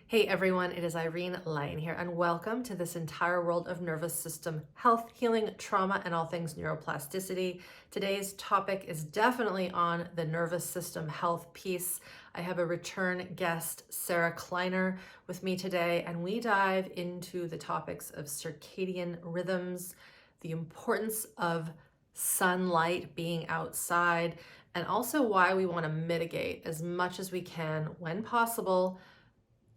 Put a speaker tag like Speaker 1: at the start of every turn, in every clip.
Speaker 1: Hey everyone, it is Irene Lyon here, and welcome to this entire world of nervous system health, healing, trauma, and all things neuroplasticity. Today's topic is definitely on the nervous system health piece. I have a return guest, Sarah Kleiner, with me today, and we dive into the topics of circadian rhythms, the importance of sunlight, being outside, and also why we want to mitigate as much as we can, when possible,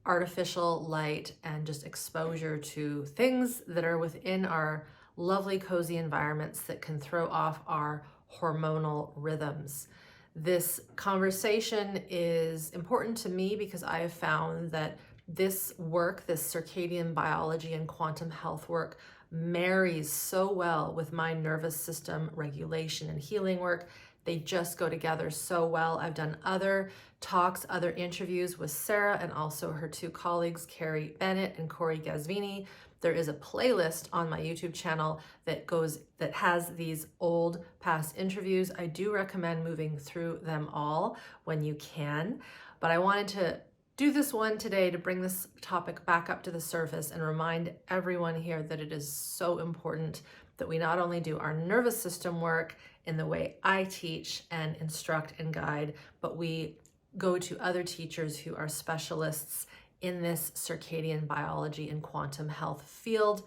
Speaker 1: artificial light and just exposure to things that are within our lovely cozy environments that can throw off our hormonal rhythms. This conversation is important to me because I have found that this work, this circadian biology and quantum health work, marries so well with my nervous system regulation and healing work. They just go together so well. I've done other talks, other interviews with Sarah and also her two colleagues, Carrie Bennett and Corey Gazvini. There is a playlist on my YouTube channel that has these old past interviews. I do recommend moving through them all when you can, but I wanted to do this one today to bring this topic back up to the surface and remind everyone here that it is so important that we not only do our nervous system work in the way I teach and instruct and guide, but we go to other teachers who are specialists in this circadian biology and quantum health field.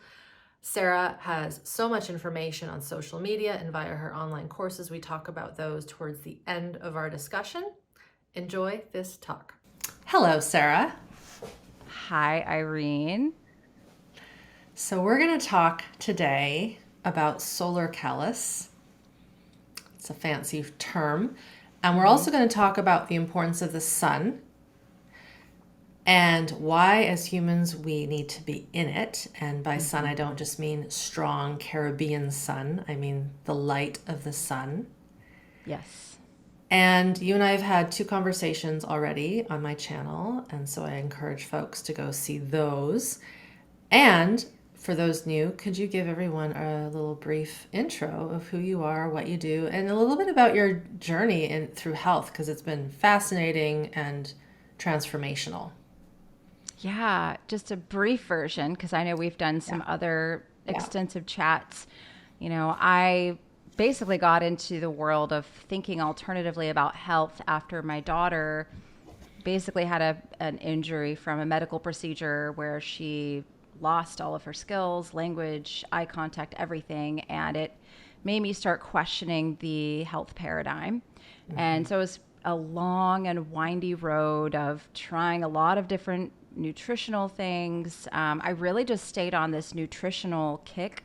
Speaker 1: Sarah has so much information on social media and via her online courses. We talk about those towards the end of our discussion. Enjoy this talk. Hello, Sarah.
Speaker 2: Hi, Irene.
Speaker 1: So we're going to talk today about solar callus. It's a fancy term. And we're also going to talk about the importance of the sun and why, as humans, we need to be in it. And by sun, I don't just mean strong Caribbean sun. I mean the light of the sun.
Speaker 2: Yes.
Speaker 1: And you and I have had two conversations already on my channel. And so I encourage folks to go see those. And for those new, could you give everyone a little brief intro of who you are, what you do, and a little bit about your journey through health, because it's been fascinating and transformational.
Speaker 2: Yeah, just a brief version, because I know we've done some other extensive chats. I basically got into the world of thinking alternatively about health after my daughter basically had an injury from a medical procedure where she lost all of her skills, language, eye contact, everything. And it made me start questioning the health paradigm. Mm-hmm. And so it was a long and windy road of trying a lot of different nutritional things. I really just stayed on this nutritional kick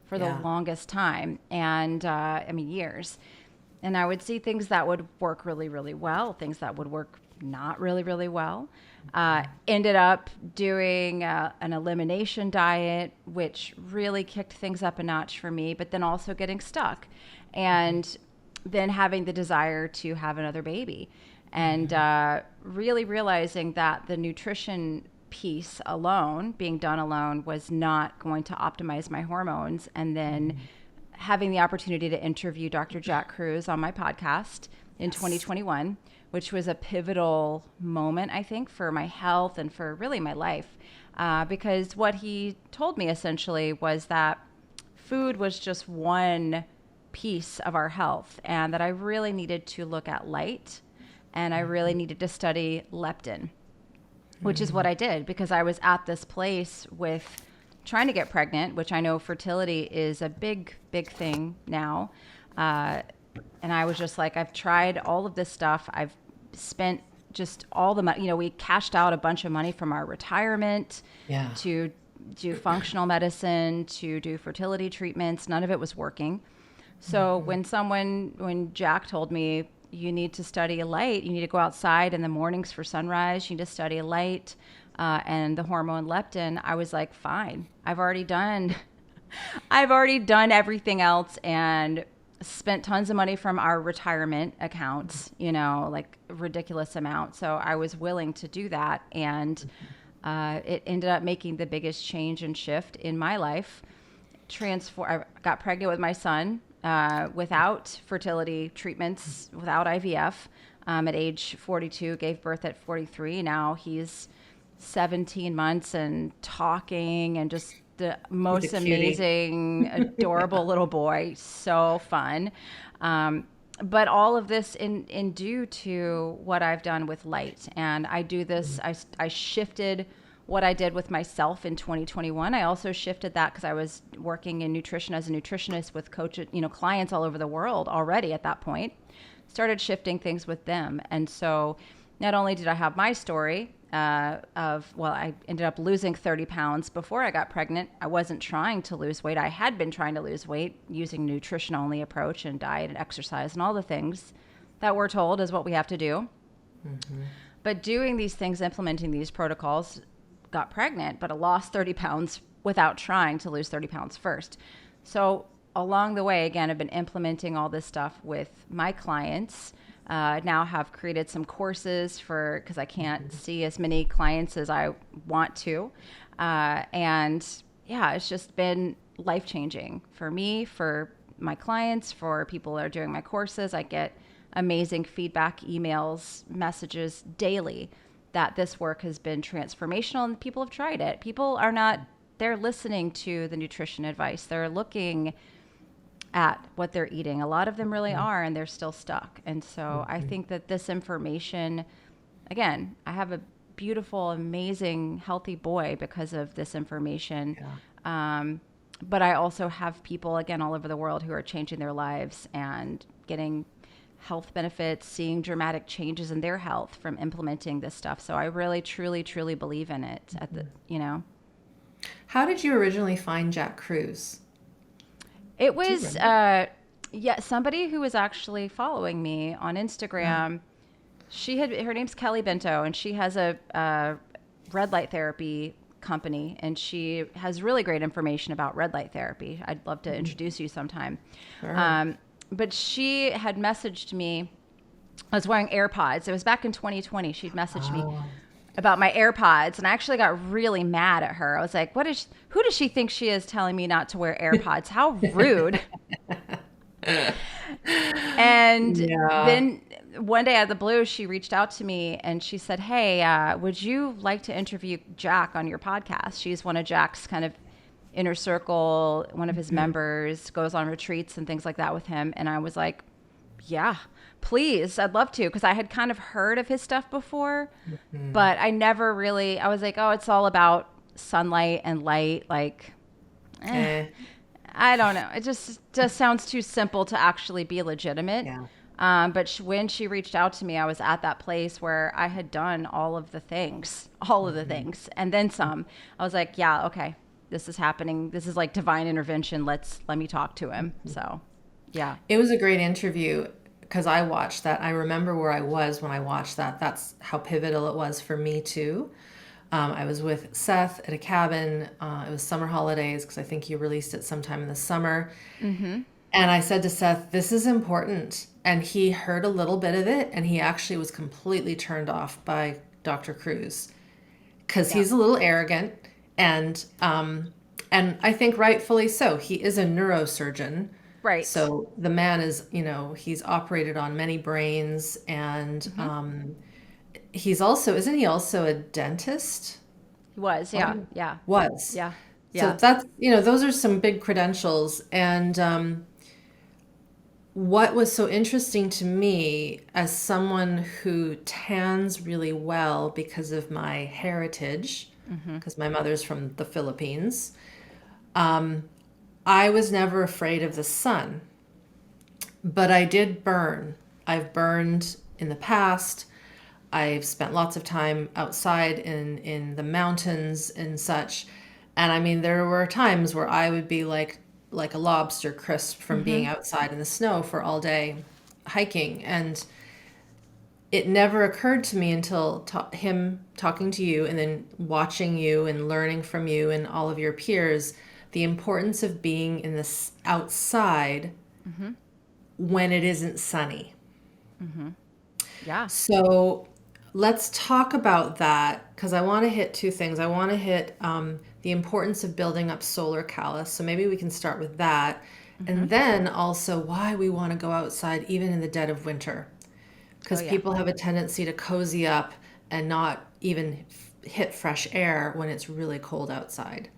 Speaker 2: for the longest time. And years. And I would see things that would work really, really well, things that would work not really, really well. Ended up doing an elimination diet, which really kicked things up a notch for me, but then also getting stuck and then having the desire to have another baby and really realizing that the nutrition piece alone, being done alone, was not going to optimize my hormones. And then having the opportunity to interview Dr. Jack Kruse on my podcast in 2021, which was a pivotal moment, I think, for my health and for really my life. Because what he told me essentially was that food was just one piece of our health and that I really needed to look at light and I really needed to study leptin, which is what I did because I was at this place with trying to get pregnant, which I know fertility is a big, big thing now. And I was just like, I've tried all of this stuff. I've spent just all the money. We cashed out a bunch of money from our retirement to do functional medicine, to do fertility treatments. None of it was working. So when Jack told me, you need to study light, you need to go outside in the mornings for sunrise, you need to study light and the hormone leptin, I was like, fine. I've already done everything else and spent tons of money from our retirement accounts, like ridiculous amount. So I was willing to do that. And it ended up making the biggest change and shift in my life. I got pregnant with my son without fertility treatments, without IVF at age 42, gave birth at 43. Now he's 17 months and talking and just the
Speaker 1: He's a
Speaker 2: most
Speaker 1: cutie.
Speaker 2: amazing, adorable little boy. So fun. But all of this in due to what I've done with light. And I do this, I shifted what I did with myself in 2021. I also shifted that because I was working in nutrition as a nutritionist with clients all over the world already at that point. Started shifting things with them. And so not only did I have my story I ended up losing 30 pounds before I got pregnant. I wasn't trying to lose weight. I had been trying to lose weight using nutrition only approach and diet and exercise and all the things that we're told is what we have to do. Mm-hmm. But doing these things, implementing these protocols, got pregnant, but I lost 30 pounds without trying to lose 30 pounds first. So along the way, again, I've been implementing all this stuff with my clients. Now have created some courses because I can't see as many clients as I want to. And yeah, it's just been life-changing for me, for my clients, for people that are doing my courses. I get amazing feedback, emails, messages daily that this work has been transformational and people have tried it. People are not, they're listening to the nutrition advice. They're looking at what they're eating. A lot of them really are, and they're still stuck. And so I think that this information, again, I have a beautiful, amazing, healthy boy because of this information. Yeah. But I also have people, again, all over the world who are changing their lives and getting health benefits, seeing dramatic changes in their health from implementing this stuff. So I really, truly, truly believe in it.
Speaker 1: How did you originally find Jack Kruse?
Speaker 2: It was, somebody who was actually following me on Instagram. Her name's Kelly Bento, and she has a red light therapy company, and she has really great information about red light therapy. I'd love to introduce you sometime. Sure. But she had messaged me. I was wearing AirPods. It was back in 2020. She'd messaged me about my AirPods, and I actually got really mad at her. I was like, who does she think she is telling me not to wear AirPods? How rude. And then one day out of the blue, she reached out to me and she said, hey, would you like to interview Jack on your podcast? She's one of Jack's kind of inner circle, one of his members, goes on retreats and things like that with him. And I was like, yeah, please, I'd love to, because I had kind of heard of his stuff before, but I never really, I was like, oh, it's all about sunlight and light. Like, I don't know. It just sounds too simple to actually be legitimate. Yeah. But when she reached out to me, I was at that place where I had done all of the things, and then some. I was like, yeah, okay, this is happening. This is like divine intervention. Let me talk to him. So, yeah.
Speaker 1: It was a great interview because I watched that. I remember where I was when I watched that. That's how pivotal it was for me too. I was with Seth at a cabin. It was summer holidays because I think you released it sometime in the summer. Mm-hmm. And I said to Seth, this is important. And he heard a little bit of it, and he actually was completely turned off by Dr. Kruse because he's a little arrogant, and I think rightfully so. He is a neurosurgeon.
Speaker 2: Right.
Speaker 1: So the man is, he's operated on many brains, and he's also, isn't he also a dentist?
Speaker 2: He was, yeah. Yeah.
Speaker 1: Was.
Speaker 2: Yeah.
Speaker 1: So that's, those are some big credentials. And what was so interesting to me as someone who tans really well because of my heritage, because my mother's from the Philippines, I was never afraid of the sun, but I did burn. I've burned in the past. I've spent lots of time outside in the mountains and such. And I mean, there were times where I would be like a lobster crisp from being outside in the snow for all day hiking. And it never occurred to me until him talking to you and then watching you and learning from you and all of your peers, the importance of being in this outside when it isn't sunny.
Speaker 2: Yeah.
Speaker 1: So let's talk about that, because I want to hit two things. I want to hit the importance of building up solar callus. So maybe we can start with that. And then also why we want to go outside even in the dead of winter. Because people have a tendency to cozy up and not even hit fresh air when it's really cold outside.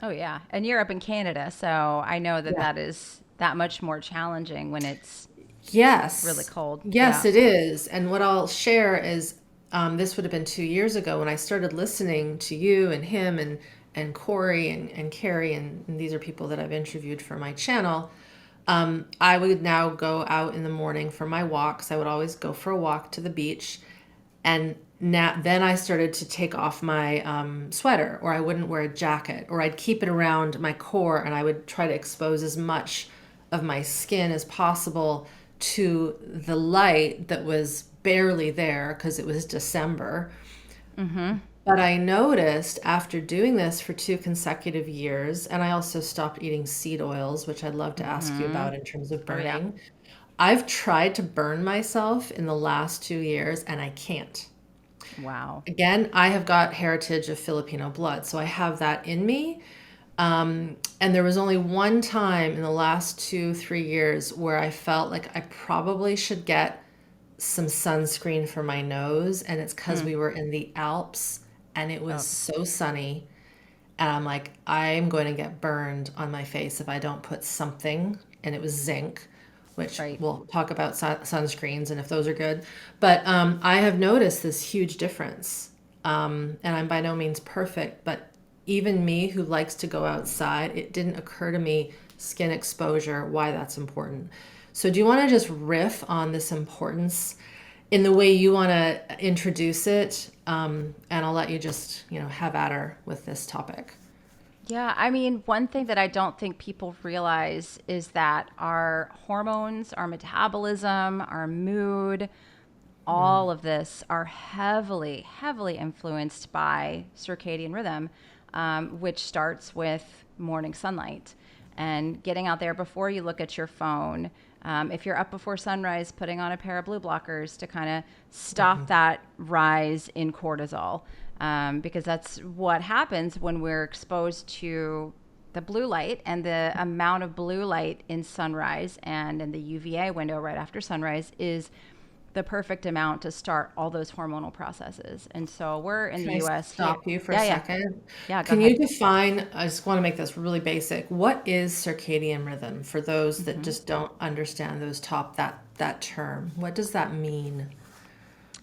Speaker 2: Oh yeah, and you're up in Canada, so I know that
Speaker 1: Yeah.
Speaker 2: that is that much more challenging when it's really
Speaker 1: Yes.
Speaker 2: cold.
Speaker 1: Yes,
Speaker 2: Yeah.
Speaker 1: it is. And what I'll share is this would have been 2 years ago when I started listening to you and him and Corey and Carrie, and these are people that I've interviewed for my channel. I would now go out in the morning for my walks. I would always go for a walk to the beach. And now, then I started to take off my sweater, or I wouldn't wear a jacket, or I'd keep it around my core, and I would try to expose as much of my skin as possible to the light that was barely there because it was December.
Speaker 2: Mm-hmm.
Speaker 1: But I noticed after doing this for 2 consecutive years, and I also stopped eating seed oils, which I'd love to ask you
Speaker 2: Mm-hmm.
Speaker 1: about in terms of
Speaker 2: Oh yeah.
Speaker 1: burning. I've tried to burn myself in the last 2 years, and I can't.
Speaker 2: Wow.
Speaker 1: Again, I have got heritage of Filipino blood, so I have that in me. And there was only one time in the last 2, 3 years where I felt like I probably should get some sunscreen for my nose, and it's because
Speaker 2: Mm.
Speaker 1: we were in the Alps and it was
Speaker 2: Oh,
Speaker 1: so sunny. And I'm like, I'm going to get burned on my face if I don't put something. And it was zinc, which
Speaker 2: right.
Speaker 1: we'll talk about sunscreens and if those are good. But I have noticed this huge difference. And I'm by no means perfect, but even me who likes to go outside, it didn't occur to me skin exposure, why that's important. So, do you want to just riff on this importance in the way you want to introduce it? And I'll let you just, have at her with this topic.
Speaker 2: Yeah, I mean, one thing that I don't think people realize is that our hormones, our metabolism, our mood, all of this are heavily, heavily influenced by circadian rhythm, which starts with morning sunlight and getting out there before you look at your phone. If you're up before sunrise, putting on a pair of blue blockers to kind of stop that rise in cortisol, because that's what happens when we're exposed to the blue light, and the amount of blue light in sunrise and in the UVA window right after sunrise is the perfect amount to start all those hormonal processes. And so we're in
Speaker 1: Can
Speaker 2: the
Speaker 1: I
Speaker 2: US here.
Speaker 1: stop you for a
Speaker 2: Yeah, yeah.
Speaker 1: second?
Speaker 2: Yeah, go
Speaker 1: Can you
Speaker 2: ahead.
Speaker 1: define, I just want to make this really basic. What is circadian rhythm for those that
Speaker 2: hmm
Speaker 1: just don't understand that term? What does that mean?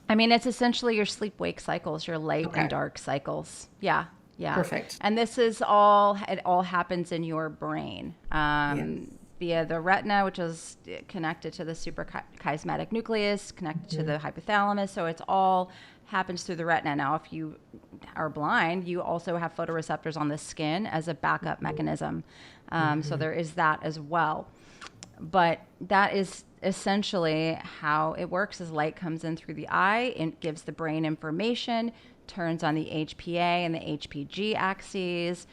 Speaker 2: I mean, it's essentially your sleep wake cycles, your light and
Speaker 1: Okay,
Speaker 2: dark cycles. Yeah, yeah.
Speaker 1: perfect.
Speaker 2: And it all happens in your brain,
Speaker 1: Yes.
Speaker 2: via the retina, which is connected to the suprachiasmatic nucleus, connected to the hypothalamus. So it's all happens through the retina. Now, if you are blind, you also have photoreceptors on the skin as a backup mechanism. So there is that as well. But that is essentially how it works. Is light comes in through the eye, it gives the brain information, turns on the HPA and the HPG axes,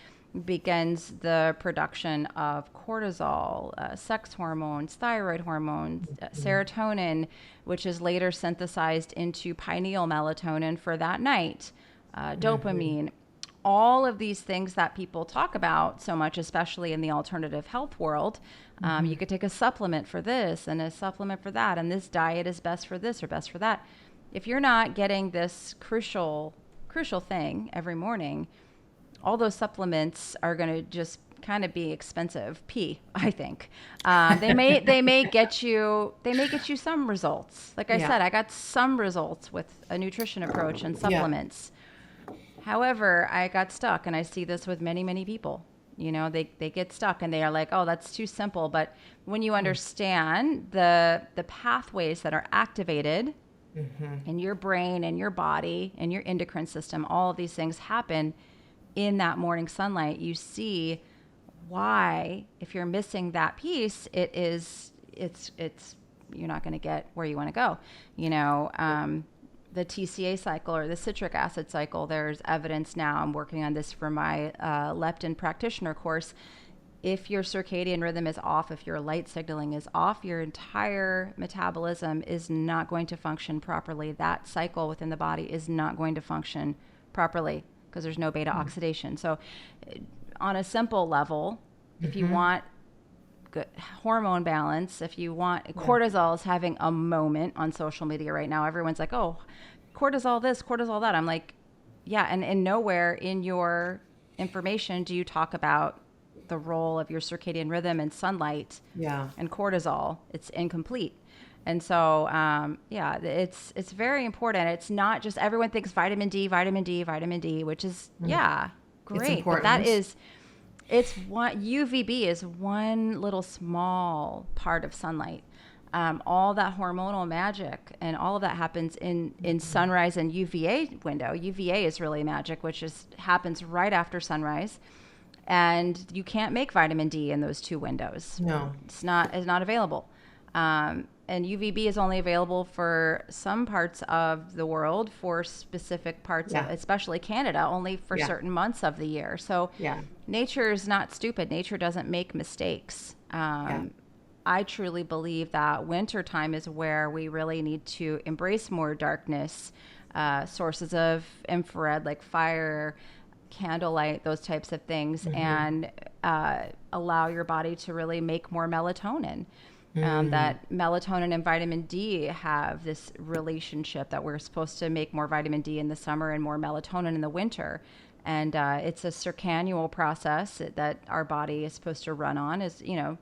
Speaker 2: begins the production of cortisol, sex hormones, thyroid hormones, serotonin, which is later synthesized into pineal melatonin for that night, dopamine. All of these things that people talk about so much, especially in the alternative health world. You could take a supplement for this and a supplement for that, and this diet is best for this or best for that. If you're not getting this crucial thing every morning, all those supplements are going to just kind of be expensive pee, I think. They may get you some results. Like I
Speaker 1: Yeah.
Speaker 2: said, I got some results with a nutrition approach and
Speaker 1: Yeah.
Speaker 2: supplements. However, I got stuck, and I see this with many, many people. They get stuck and they are like, oh, that's too simple. But when you understand the pathways that are activated in your brain and your body and your endocrine system, all of these things happen in that morning sunlight. You see why, if you're missing that piece, it's you're not going to get where you want to go. The TCA cycle or the citric acid cycle, there's evidence now. I'm working on this for my leptin practitioner course. If your circadian rhythm is off, if your light signaling is off, your entire metabolism is not going to function properly. That cycle within the body is not going to function properly because there's no beta oxidation. So, on a simple level, if you want good hormone balance, if you want, cortisol is having a moment on social media right now. Everyone's like, oh, cortisol this, cortisol that. I'm like, yeah, and nowhere in your information do you talk about the role of your circadian rhythm and sunlight
Speaker 1: Yeah.
Speaker 2: and cortisol. It's incomplete. And so, yeah, it's very important. It's not just everyone thinks vitamin D, vitamin D, vitamin D, which is, yeah,
Speaker 1: It's
Speaker 2: great. But that
Speaker 1: important.
Speaker 2: is, it's one, UVB is one little small part of sunlight. All that hormonal magic and all of that happens in sunrise and UVA window. UVA is really magic, which is happens right after sunrise, and you can't make vitamin D in those two windows.
Speaker 1: No.
Speaker 2: It's not available. And UVB is only available for some parts of the world, for specific parts of,
Speaker 1: Yeah.
Speaker 2: especially Canada, only for
Speaker 1: Yeah.
Speaker 2: certain months of the year. So
Speaker 1: Yeah.
Speaker 2: nature is not stupid. Nature doesn't make mistakes.
Speaker 1: Yeah.
Speaker 2: I truly believe that wintertime is where we really need to embrace more darkness, sources of infrared like fire, candlelight, those types of things, and allow your body to really make more melatonin. That melatonin and vitamin D have this relationship that we're supposed to make more vitamin D in the summer and more melatonin in the winter. And it's a circannual process that our body is supposed to run on. Is, you know,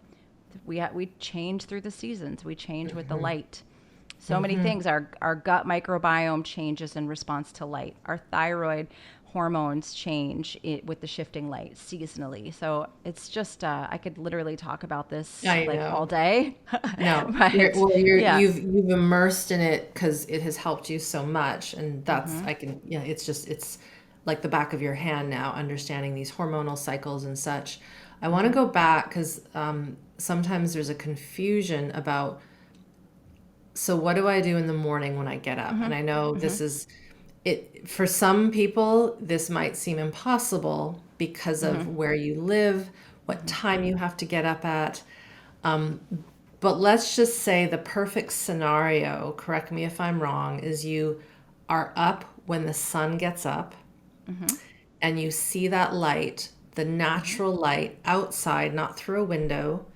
Speaker 2: we change through the seasons. We change with the light. So many things. Our gut microbiome changes in response to light. Our thyroid hormones change with the shifting light seasonally. So it's just I could literally talk about this
Speaker 1: I
Speaker 2: like all
Speaker 1: know.
Speaker 2: day.
Speaker 1: No,
Speaker 2: But yeah.
Speaker 1: you've immersed in it because it has helped you so much, and that's I can yeah. It's like the back of your hand now, understanding these hormonal cycles and such. I want to go back because sometimes there's a confusion about. So what do I do in the morning when I get up? And I know this is it for some people. This might seem impossible because of where you live, what time you have to get up at. But let's just say the perfect scenario, correct me if I'm wrong, is you are up when the sun gets up and you see that light, the natural light outside, not through a window.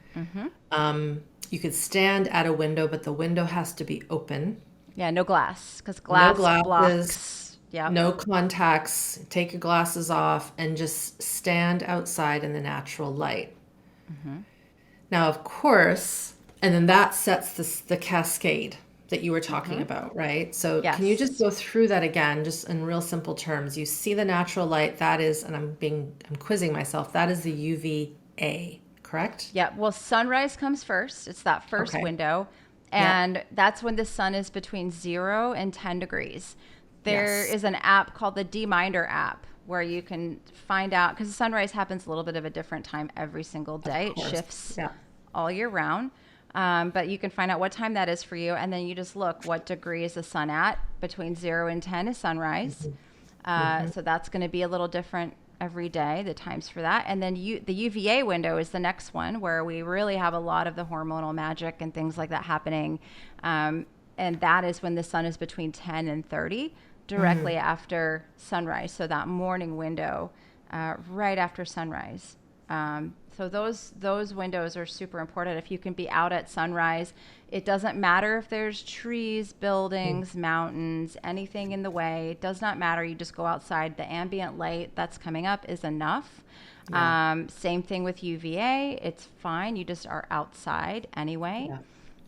Speaker 1: You could stand at a window, but the window has to be open.
Speaker 2: Yeah, no glass, because
Speaker 1: No
Speaker 2: glass
Speaker 1: glasses,
Speaker 2: blocks. Yeah.
Speaker 1: no contacts. Take your glasses off and just stand outside in the natural light. Now, of course, and then that sets the cascade that you were talking about, right? So can you just
Speaker 2: Yes.
Speaker 1: go through that again, just in real simple terms? You see the natural light, that is, and I'm quizzing myself, that is the UVA, correct?
Speaker 2: Yeah. Well, sunrise comes first. It's that first
Speaker 1: Okay.
Speaker 2: window.
Speaker 1: Yep.
Speaker 2: And that's when the sun is between 0 and 10 degrees. There
Speaker 1: Yes.
Speaker 2: is an app called the D-Minder app where you can find out, because the sunrise happens a little bit of a different time every single day.
Speaker 1: Of
Speaker 2: It
Speaker 1: course.
Speaker 2: shifts
Speaker 1: Yeah.
Speaker 2: all year round. But you can find out what time that is for you. And then you just look, what degree is the sun at? Between 0 and 10 is sunrise. So that's going to be a little different every day, the times for that. And then the UVA window is the next one, where we really have a lot of the hormonal magic and things like that happening. And that is when the sun is between 10 and 30, directly after sunrise. So that morning window, right after sunrise. So those windows are super important. If you can be out at sunrise, it doesn't matter if there's trees, buildings, mountains, anything in the way. It does not matter. You just go outside. The ambient light that's coming up is enough. Same thing with UVA. It's fine. You just are outside anyway.
Speaker 1: Yeah.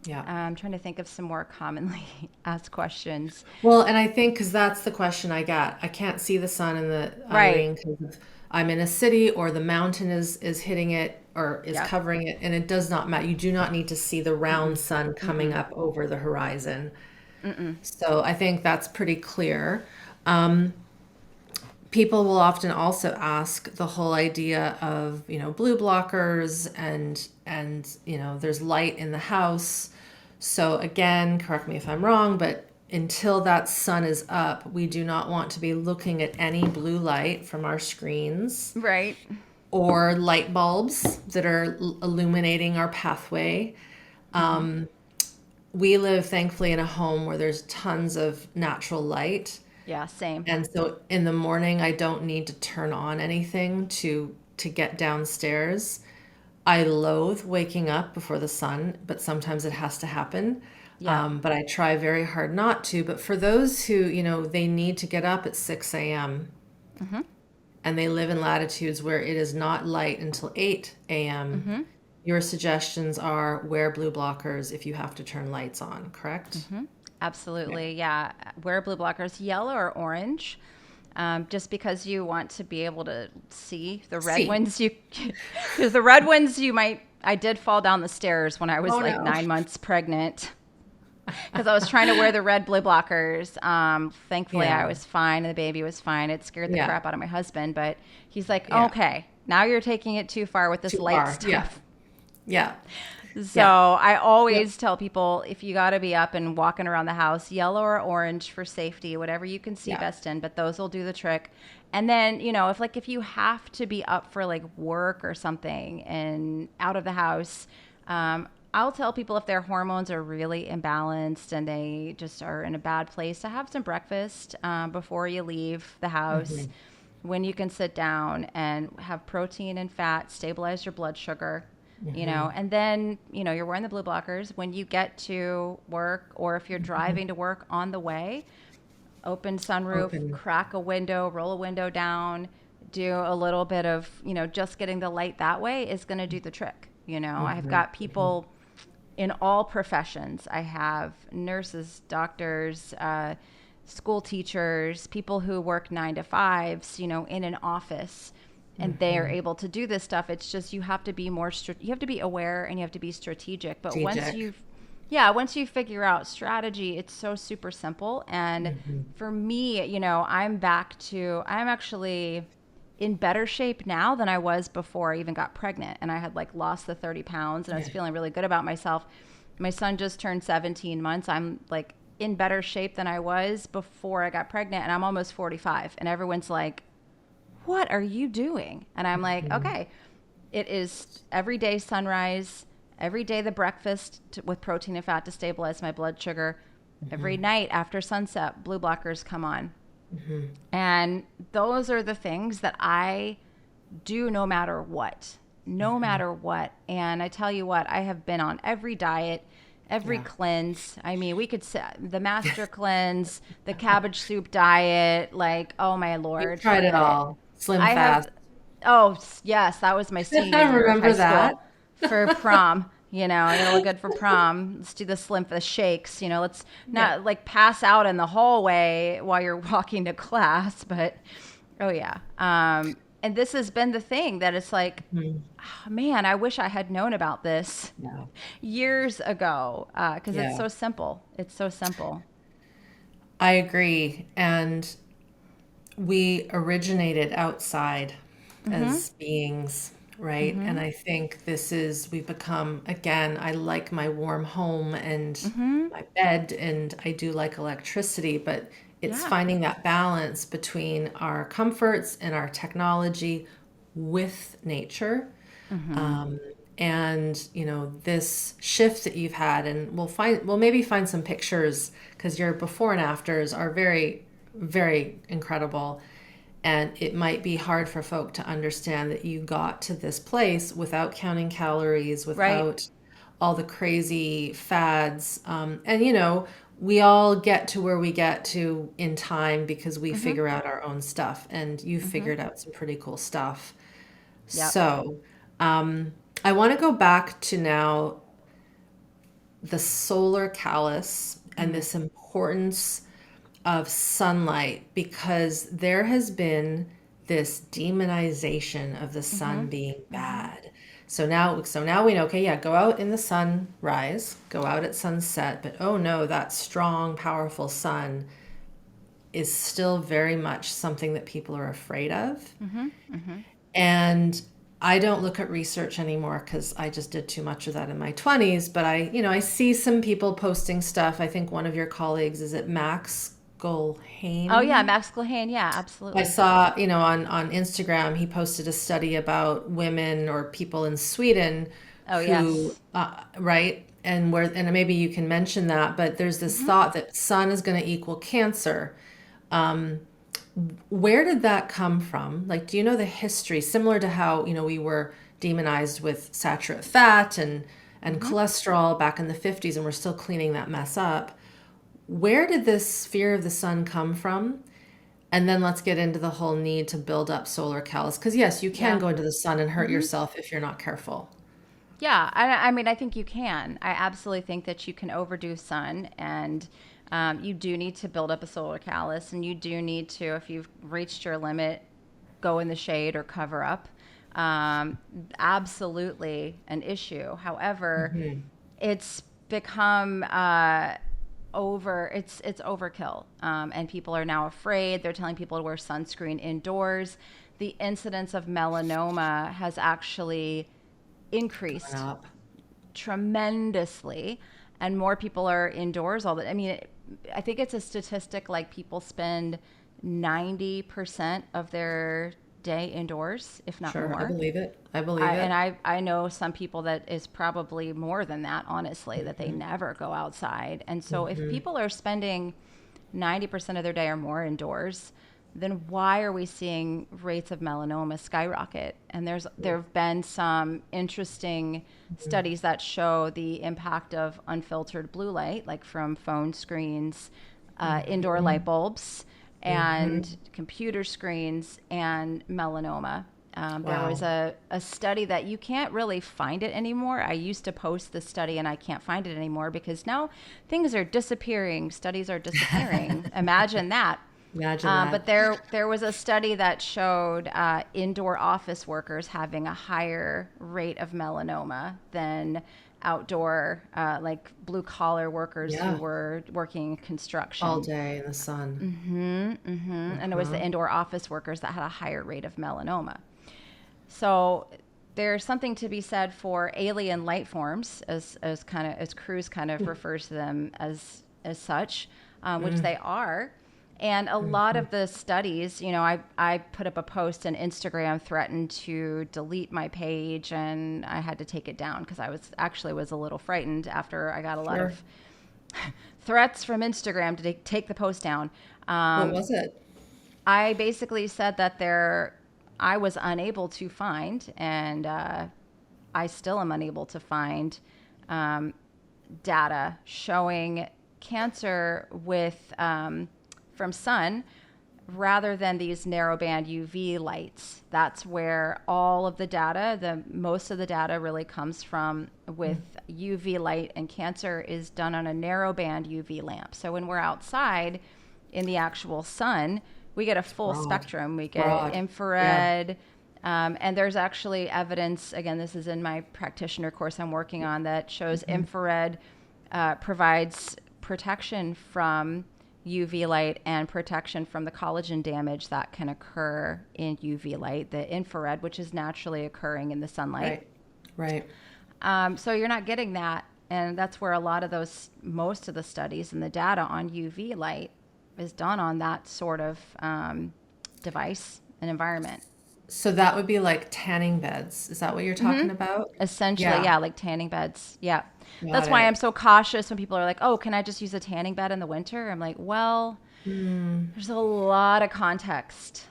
Speaker 1: Yeah.
Speaker 2: I'm trying to think of some more commonly asked questions.
Speaker 1: Well, and I think because that's the question I got. I can't see the sun in the
Speaker 2: Right.
Speaker 1: Irene because I'm in a city or the mountain is hitting it or is
Speaker 2: Yep.
Speaker 1: covering it, and it does not matter. You do not need to see the round sun coming up over the horizon. So I think that's pretty clear. People will often also ask the whole idea of, blue blockers and there's light in the house. So again, correct me if I'm wrong, but until that sun is up, we do not want to be looking at any blue light from our screens
Speaker 2: Right.
Speaker 1: or light bulbs that are illuminating our pathway. We live thankfully in a home where there's tons of natural light.
Speaker 2: Yeah, same.
Speaker 1: And so in the morning, I don't need to turn on anything to get downstairs. I loathe waking up before the sun, but sometimes it has to happen.
Speaker 2: Yeah.
Speaker 1: But I try very hard not to. But for those who, they need to get up at 6 a.m.
Speaker 2: Mm-hmm.
Speaker 1: and they live in latitudes where it is not light until 8 a.m.,
Speaker 2: Mm-hmm.
Speaker 1: your suggestions are wear blue blockers if you have to turn lights on, correct?
Speaker 2: Mm-hmm.
Speaker 1: Okay.
Speaker 2: Absolutely. Yeah. Wear blue blockers, yellow or orange. Just because you want to be able to see the red
Speaker 1: See.
Speaker 2: ones, because the red ones I did fall down the stairs when I was
Speaker 1: Oh
Speaker 2: like
Speaker 1: no.
Speaker 2: 9 months pregnant because I was trying to wear the red blue blockers. Thankfully, I
Speaker 1: Yeah.
Speaker 2: was fine and the baby was fine. It scared the
Speaker 1: Yeah.
Speaker 2: crap out of my husband, but he's like,
Speaker 1: Yeah.
Speaker 2: okay, now you're taking it too far with this
Speaker 1: Too
Speaker 2: light
Speaker 1: far. Yeah.
Speaker 2: stuff.
Speaker 1: Yeah.
Speaker 2: So
Speaker 1: Yeah.
Speaker 2: I
Speaker 1: Yep.
Speaker 2: always tell people if you got to be up and walking around the house, yellow or orange for safety, whatever you can see
Speaker 1: Yeah.
Speaker 2: best in, but those will do the trick. And then, if you have to be up for like work or something and out of the house, I'll tell people if their hormones are really imbalanced and they just are in a bad place to have some breakfast before you leave the house.
Speaker 1: Hmm.
Speaker 2: When you can sit down and have protein and fat, stabilize your blood sugar,
Speaker 1: Hmm.
Speaker 2: and then, you're wearing the blue blockers when you get to work or if you're driving to work on the way, open sunroof,
Speaker 1: Open.
Speaker 2: crack a window, roll a window down, do a little bit of, just getting the light that way is going to do the trick. I've
Speaker 1: Hmm.
Speaker 2: got people in all professions. I have nurses, doctors, school teachers, people who work 9 to 5s, in an office, and they are
Speaker 1: Hmm.
Speaker 2: able to do this stuff. It's just you have to be you have to be aware and you have to be strategic. But
Speaker 1: Strategic.
Speaker 2: once you figure out strategy, it's so super simple. And
Speaker 1: Hmm.
Speaker 2: for me, I'm actually in better shape now than I was before I even got pregnant. And I had like lost the 30 pounds and I was
Speaker 1: Yeah.
Speaker 2: feeling really good about myself. My son just turned 17 months. I'm like in better shape than I was before I got pregnant. And I'm almost 45. And everyone's like, what are you doing? And I'm like,
Speaker 1: Hmm.
Speaker 2: okay, it is every day sunrise, every day the breakfast with protein and fat to stabilize my blood sugar. Every
Speaker 1: Hmm.
Speaker 2: night after sunset, blue blockers come on.
Speaker 1: Hmm.
Speaker 2: And those are the things that I do no matter what. No
Speaker 1: Hmm.
Speaker 2: matter what. And I tell you what, I have been on every diet, every
Speaker 1: Yeah.
Speaker 2: cleanse. I mean, we could say the master cleanse, the cabbage soup diet, like, oh my
Speaker 1: You've
Speaker 2: Lord,
Speaker 1: tried it
Speaker 2: forget it.
Speaker 1: all. Slim
Speaker 2: I have,
Speaker 1: fast.
Speaker 2: oh, yes, that was my senior year of high
Speaker 1: Remember
Speaker 2: school
Speaker 1: that?
Speaker 2: for prom. I gotta look good for prom. Let's do the shakes. Let's
Speaker 1: Yeah.
Speaker 2: not like pass out in the hallway while you're walking to class. But oh yeah, and this has been the thing that it's like,
Speaker 1: Mhm.
Speaker 2: oh, man, I wish I had known about this
Speaker 1: Yeah.
Speaker 2: years ago because it's
Speaker 1: Yeah.
Speaker 2: so simple. It's so simple.
Speaker 1: I agree. And we originated outside
Speaker 2: Mm-hmm.
Speaker 1: as beings, right? And
Speaker 2: Mm-hmm.
Speaker 1: I think we've become, again, I like my warm home and
Speaker 2: Mm-hmm.
Speaker 1: my bed, and I do like electricity, but it's
Speaker 2: Yeah.
Speaker 1: finding that balance between our comforts and our technology with nature.
Speaker 2: Mm-hmm.
Speaker 1: Um, and this shift that you've had, and we'll maybe find some pictures because your before and afters are very, very incredible. And it might be hard for folk to understand that you got to this place without counting calories,
Speaker 2: Right.
Speaker 1: without all the crazy fads. And we all get to where we get to in time because we
Speaker 2: Mm-hmm.
Speaker 1: figure out our own stuff, and you
Speaker 2: Mm-hmm.
Speaker 1: figured out some pretty cool stuff.
Speaker 2: Yep.
Speaker 1: So, I want to go back to now the solar callus and
Speaker 2: Mm-hmm.
Speaker 1: this importance of sunlight because there has been this demonization of the
Speaker 2: Mm-hmm.
Speaker 1: sun being
Speaker 2: Mm-hmm.
Speaker 1: bad. So now we know, okay, yeah, go out in the sunrise, go out at sunset, but oh no, that strong, powerful sun is still very much something that people are afraid of.
Speaker 2: Mm-hmm. Mm-hmm.
Speaker 1: And I don't look at research anymore because I just did too much of that in my 20s. But I see some people posting stuff. I think one of your colleagues is it Max
Speaker 2: Oh yeah,
Speaker 1: Goldhain.
Speaker 2: Max Glehan. Yeah,
Speaker 1: I
Speaker 2: absolutely.
Speaker 1: saw, on Instagram, he posted a study about women or people in Sweden
Speaker 2: Oh
Speaker 1: who,
Speaker 2: yes.
Speaker 1: right? And maybe you can mention that, but there's this
Speaker 2: Mm-hmm.
Speaker 1: thought that sun is going to equal cancer. Where did that come from? Like, do you know the history? Similar to how, we were demonized with saturated fat and cholesterol back in the 50s, and we're still cleaning that mess up. Where did this fear of the sun come from? And then let's get into the whole need to build up solar callus. Because yes, you can
Speaker 2: Yeah.
Speaker 1: go into the sun and hurt yourself if you're not careful.
Speaker 2: Yeah, I mean, I think you can. I absolutely think that you can overdo sun, and you do need to build up a solar callus, and you do need to, if you've reached your limit, go in the shade or cover up. Absolutely an issue. However, it's become it's overkill, and people are now afraid. They're telling people to wear sunscreen indoors. The incidence of melanoma has actually
Speaker 1: Going
Speaker 2: increased
Speaker 1: up.
Speaker 2: tremendously, and more people are indoors all the. I mean, I think it's a statistic like people spend 90% of their day indoors, if not
Speaker 1: Sure, I
Speaker 2: more.
Speaker 1: believe it. I believe
Speaker 2: And
Speaker 1: it.
Speaker 2: I know some people that is probably more than that, honestly, that they never go outside. And so if people are spending 90% of their day or more indoors, then why are we seeing rates of melanoma skyrocket? And there have been some interesting studies that show the impact of unfiltered blue light, like from phone screens, indoor light bulbs, and computer screens, and melanoma. There was
Speaker 1: Wow.
Speaker 2: a study that you can't really find it anymore. I used to post the study and I can't find it anymore because now things are disappearing. Studies are disappearing. Imagine that.
Speaker 1: Imagine that.
Speaker 2: But there was a study that showed indoor office workers having a higher rate of melanoma than outdoor, like blue collar workers who
Speaker 1: Yeah.
Speaker 2: were working in
Speaker 1: All
Speaker 2: construction.
Speaker 1: day in the sun.
Speaker 2: And it was the indoor office workers that had a higher rate of melanoma. So there's something to be said for alien light forms, as kind of as Kruse kind of refers to them as such, which they are. And a lot of the studies, I put up a post and Instagram threatened to delete my page, and I had to take it down because I was a little frightened after I got a lot
Speaker 1: Sure.
Speaker 2: of threats from Instagram to take the post down.
Speaker 1: What was it?
Speaker 2: I basically said that I was unable to find, and I still am unable to find data showing cancer with from sun rather than these narrowband UV lights. That's where all of the data, most of the data really comes from with UV light, and cancer is done on a narrowband UV lamp. So when we're outside in the actual sun, we get a full
Speaker 1: Broad.
Speaker 2: spectrum. We get
Speaker 1: Broad. Yeah.
Speaker 2: infrared, and there's actually evidence, again, this is in my practitioner course I'm working on, that shows infrared provides protection from UV light and protection from the collagen damage that can occur in UV light, the infrared, which is naturally occurring in the sunlight.
Speaker 1: Right. Right.
Speaker 2: So you're not getting that. And that's where most of the studies and the data on UV light is done on that sort of device and environment.
Speaker 1: So that would be like tanning beds. Is that what you're talking about?
Speaker 2: Essentially,
Speaker 1: Yeah.
Speaker 2: yeah, like tanning beds. Yeah. That's
Speaker 1: Got
Speaker 2: why I'm
Speaker 1: it.
Speaker 2: so cautious when people are like, oh, can I just use a tanning bed in the winter? I'm like, well, there's a lot of context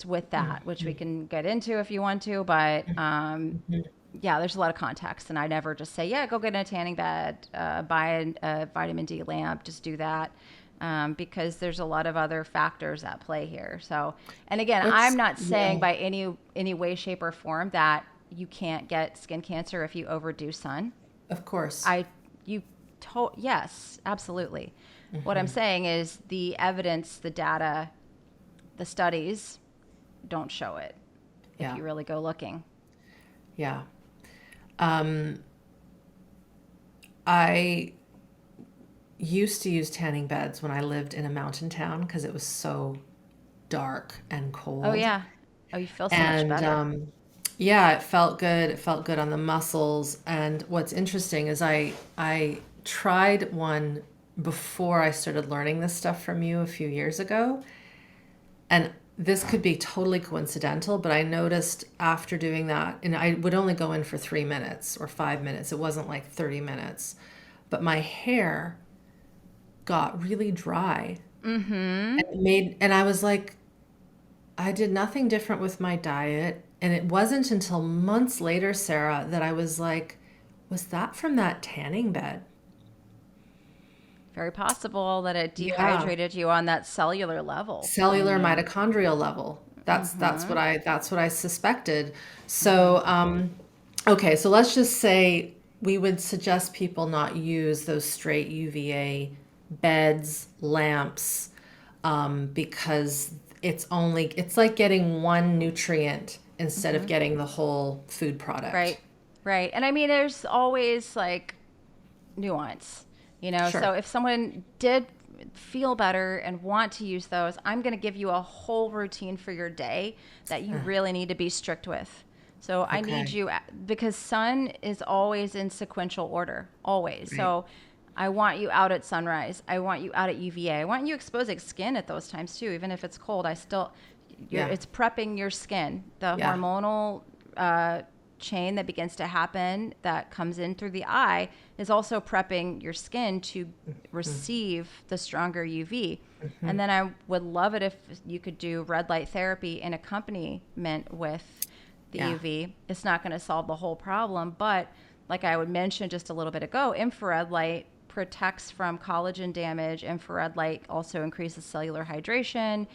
Speaker 2: with that, which we can get into if you want to. But yeah, there's a lot of context. And I never just say, yeah, go get in a tanning bed, buy a vitamin D lamp, just do that. Because there's a lot of other factors at play here. So, and again, I'm not saying
Speaker 1: Yeah,
Speaker 2: by any way, shape, or form that you can't get skin cancer if you overdo sun.
Speaker 1: of course.
Speaker 2: I, you, yes, absolutely. What I'm saying is the evidence, the data, the studies don't show it if
Speaker 1: Yeah.
Speaker 2: you really go looking.
Speaker 1: Yeah. Um, I used to use tanning beds when I lived in a mountain town because it was so dark and
Speaker 2: Oh
Speaker 1: cold.
Speaker 2: yeah. Oh, you feel so much
Speaker 1: And
Speaker 2: better.
Speaker 1: yeah, it felt good. It felt good on the muscles. And what's interesting is I tried one before I started learning this stuff from you a few years ago. And this could be totally coincidental, but I noticed after doing that, and I would only go in for 3 minutes or 5 minutes. It wasn't like 30 minutes. But my hair got really dry and I was like, I did nothing different with my diet. And it wasn't until months later, Sarah, that I was like, Was that from that tanning bed?
Speaker 2: Very possible that it
Speaker 1: Yeah.
Speaker 2: dehydrated you on that cellular level. I
Speaker 1: Cellular
Speaker 2: mean,
Speaker 1: mitochondrial level.
Speaker 2: mm-hmm,
Speaker 1: That's what I suspected.
Speaker 2: mm-hmm,
Speaker 1: So, okay, so let's just say we would suggest people not use those straight UVA beds, lamps, because it's like getting one nutrient instead of
Speaker 2: mm-hmm.
Speaker 1: getting the whole food product.
Speaker 2: Right, right. And I mean, there's always like nuance,
Speaker 1: Sure.
Speaker 2: So if someone did feel better and want to use those, I'm going to give you a whole routine for your day that you really need to be strict with. So I need
Speaker 1: Okay.
Speaker 2: you, because sun is always in sequential order, always.
Speaker 1: Right.
Speaker 2: So I want you out at sunrise. I want you out at UVA. I want you exposing skin at those times too, even if it's cold.
Speaker 1: Yeah.
Speaker 2: It's prepping your skin. The
Speaker 1: Yeah.
Speaker 2: hormonal chain that begins to happen that comes in through the eye is also prepping your skin to receive the stronger UV. And then I would love it if you could do red light therapy in accompaniment with the
Speaker 1: Yeah.
Speaker 2: UV. It's not going to solve the whole problem, but like I would mention just a little bit ago, infrared light protects from collagen damage. Infrared light also increases cellular hydration,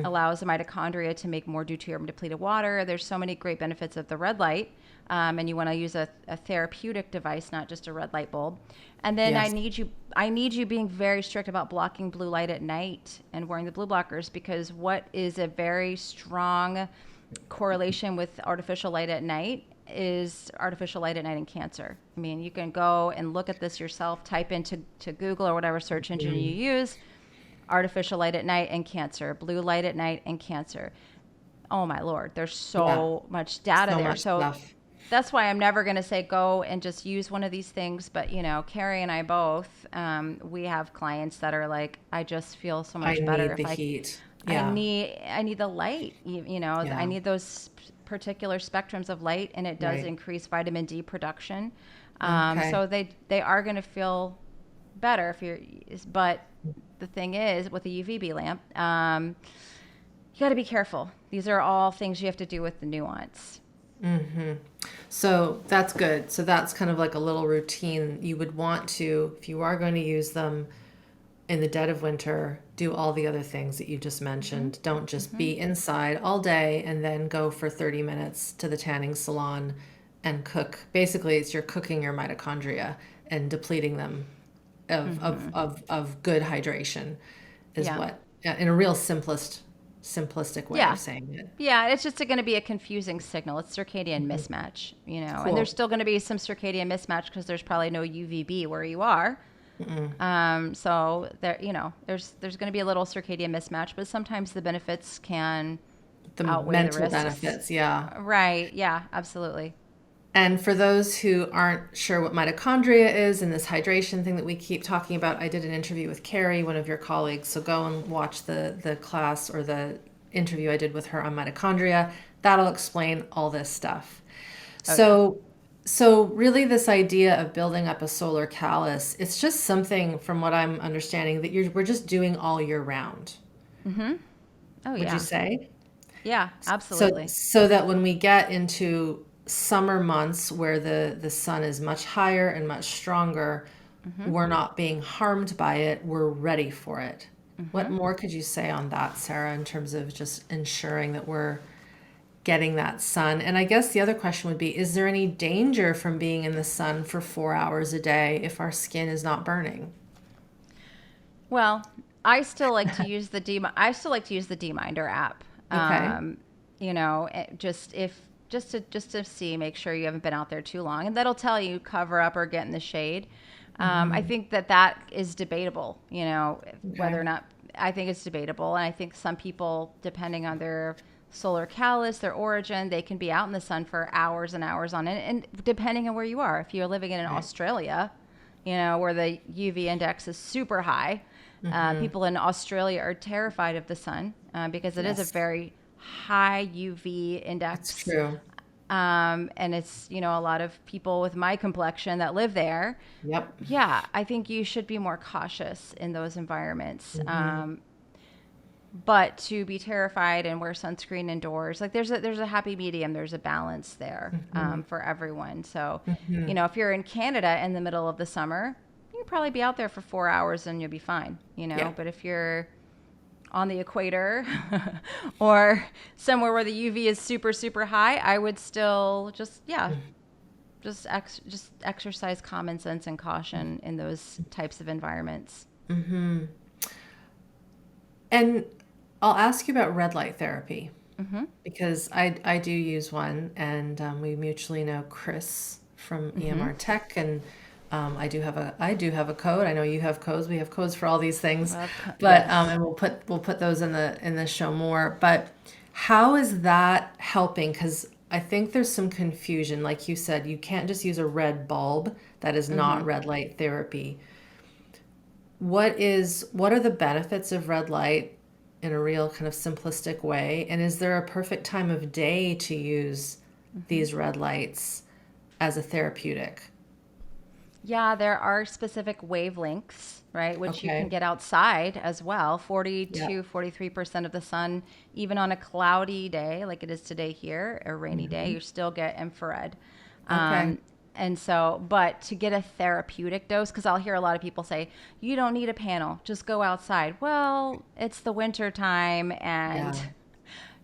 Speaker 2: allows the mitochondria to make more deuterium depleted water. There's so many great benefits of the red light. And you want to use a therapeutic device, not just a red light bulb. And then
Speaker 1: Yes.
Speaker 2: I need you being very strict about blocking blue light at night and wearing the blue blockers, because what is a very strong correlation with artificial light at night is artificial light at night and cancer. I mean, you can go and look at this yourself, type into Google or whatever search engine you use, artificial light at night and cancer, blue light at night and cancer. Oh my Lord, there's
Speaker 1: Yeah.
Speaker 2: so much data
Speaker 1: So
Speaker 2: there.
Speaker 1: much
Speaker 2: So
Speaker 1: stuff.
Speaker 2: that's why I'm never going to say go and just use one of these things. But, Carrie and I both, we have clients that are like, I just feel so
Speaker 1: I
Speaker 2: much better
Speaker 1: need
Speaker 2: if
Speaker 1: the heat.
Speaker 2: I
Speaker 1: Yeah.
Speaker 2: need I need the light. I
Speaker 1: Yeah.
Speaker 2: need those particular spectrums of light, and it does
Speaker 1: Right.
Speaker 2: increase vitamin D production.
Speaker 1: Okay.
Speaker 2: So they are going to feel better if you're. But the thing is, with a UVB lamp, you got to be careful. These are all things you have to do with the nuance.
Speaker 1: So that's good. So that's kind of like a little routine you would want to, if you are going to use them in the dead of winter, do all the other things that you just
Speaker 2: Hmm.
Speaker 1: mentioned. Don't just
Speaker 2: Hmm.
Speaker 1: be inside all day and then go for 30 minutes to the tanning salon and cook. Basically, it's you're cooking your mitochondria and depleting them
Speaker 2: Hmm.
Speaker 1: of good hydration is
Speaker 2: Yeah.
Speaker 1: what, yeah, in a real simplistic way of
Speaker 2: Yeah.
Speaker 1: saying it.
Speaker 2: Yeah, it's just going to be a confusing signal. It's circadian
Speaker 1: Mhm.
Speaker 2: mismatch, and there's
Speaker 1: Cool.
Speaker 2: still going to be some circadian mismatch because there's probably no UVB where you are.
Speaker 1: Mm-mm.
Speaker 2: So there's going to be a little circadian mismatch, but sometimes the benefits can
Speaker 1: The
Speaker 2: outweigh the
Speaker 1: mental
Speaker 2: risks.
Speaker 1: benefits, yeah.
Speaker 2: Right. Yeah, absolutely.
Speaker 1: And for those who aren't sure what mitochondria is and this hydration thing that we keep talking about, I did an interview with Carrie, one of your colleagues. So go and watch the class or the interview I did with her on mitochondria. That'll explain all this stuff.
Speaker 2: Oh yeah.
Speaker 1: So really this idea of building up a solar callus, it's just something from what I'm understanding that we're just doing all year round.
Speaker 2: Mm-hmm. Oh
Speaker 1: Would you
Speaker 2: yeah.
Speaker 1: say?
Speaker 2: Yeah,
Speaker 1: So
Speaker 2: absolutely.
Speaker 1: so that when we get into summer months where the sun is much higher and much stronger,
Speaker 2: Mm-hmm.
Speaker 1: we're not being harmed by it, we're ready for it. What
Speaker 2: Mm-hmm.
Speaker 1: more could you say on that, Sarah, in terms of just ensuring that we're getting that sun? And I guess the other question would be, is there any danger from being in the sun for 4 hours a day if our skin is not burning?
Speaker 2: Well, I still like to use I still like to use the Dminder app.
Speaker 1: Okay.
Speaker 2: Just to see, make sure you haven't been out there too long, and that'll tell you cover up or get in the shade. I think that is debatable.
Speaker 1: Okay.
Speaker 2: Whether or not I think it's debatable, and I think some people, depending on their solar callus, their origin, they can be out in the sun for hours and hours on end, and depending on where you are. If you're living in
Speaker 1: Right.
Speaker 2: Australia, where the UV index is super high. People in Australia are terrified of the sun because it is a
Speaker 1: Yes,
Speaker 2: very high UV
Speaker 1: that's
Speaker 2: index.
Speaker 1: true.
Speaker 2: And it's, a lot of people with my complexion that live there.
Speaker 1: Yep.
Speaker 2: Yeah, I think you should be more cautious in those environments. but to be terrified and wear sunscreen indoors. Like there's a happy medium. There's a balance there for everyone. So, if you're in Canada in the middle of the summer, you can probably be out there for 4 hours and you'll be fine,
Speaker 1: Yeah.
Speaker 2: But if you're on the equator or somewhere where the UV is super, super high, I would still just exercise common sense and caution in those types of environments.
Speaker 1: And I'll ask you about red light therapy because I do use one, and we mutually know Kruse from EMR Tech, and I do have a code. I know you have codes. We have codes for all these things, but
Speaker 2: Yes.
Speaker 1: and we'll put those in the show more. But how is that helping? Because I think there's some confusion. Like you said, you can't just use a red bulb. That is not red light therapy. What are the benefits of red light in a real kind of simplistic way? And is there a perfect time of day to use these red lights as a therapeutic?
Speaker 2: Yeah, there are specific wavelengths, right, which you can
Speaker 1: Okay.
Speaker 2: get outside as well. 40
Speaker 1: Yeah.
Speaker 2: to 43% of the sun, even on a cloudy day like it is today here, a rainy day, you still get infrared.
Speaker 1: Okay.
Speaker 2: Um, and so, but to get a therapeutic dose, because I'll hear a lot of people say, you don't need a panel, just go outside. Well, it's the winter time, and
Speaker 1: Yeah.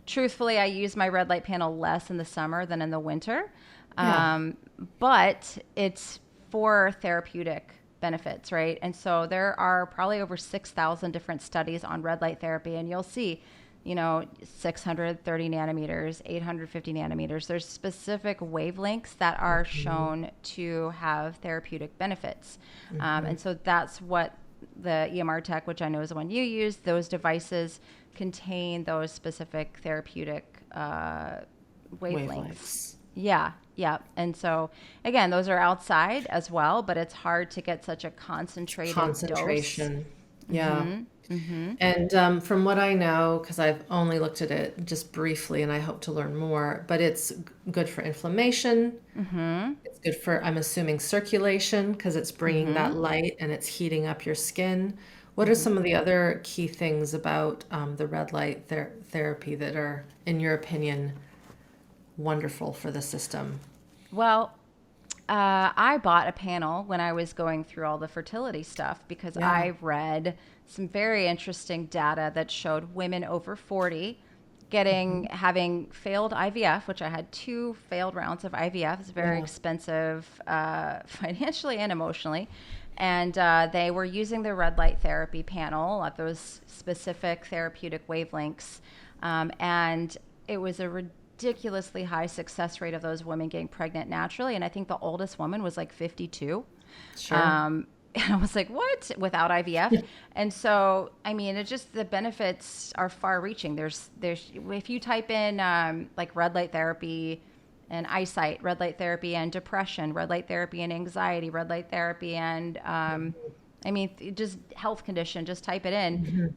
Speaker 2: truthfully, I use my red light panel less in the summer than in the winter.
Speaker 1: Yeah.
Speaker 2: But it's for therapeutic benefits, right? And so there are probably over 6,000 different studies on red light therapy, and you'll see, 630 nanometers, 850 nanometers. There's specific wavelengths that are shown to have therapeutic benefits. And so that's what the EMR Tech, which I know is the one you use, those devices contain those specific therapeutic wavelengths. Yeah, yeah. And so, again, those are outside as well, but it's hard to get such a concentrated dose.
Speaker 1: Concentration. Yeah. And from what I know, because I've only looked at it just briefly and I hope to learn more, but it's good for inflammation. It's good for, I'm assuming, circulation because it's bringing that light and it's heating up your skin. What are some of the other key things about the red light therapy that are, in your opinion, wonderful for the system?
Speaker 2: Well, I bought a panel when I was going through all the fertility stuff because
Speaker 1: Yeah.
Speaker 2: I read some very interesting data that showed women over 40 having failed IVF, which I had 2 failed rounds of IVF. It's very
Speaker 1: Yeah.
Speaker 2: expensive financially and emotionally. And they were using the red light therapy panel at those specific therapeutic wavelengths. And it was a ridiculously high success rate of those women getting pregnant naturally. And I think the oldest woman was like 52.
Speaker 1: Sure.
Speaker 2: And I was like, what? Without IVF? And so, I mean, the benefits are far reaching. If you type in like red light therapy and eyesight, red light therapy and depression, red light therapy and anxiety, red light therapy and, just health condition, just type it in.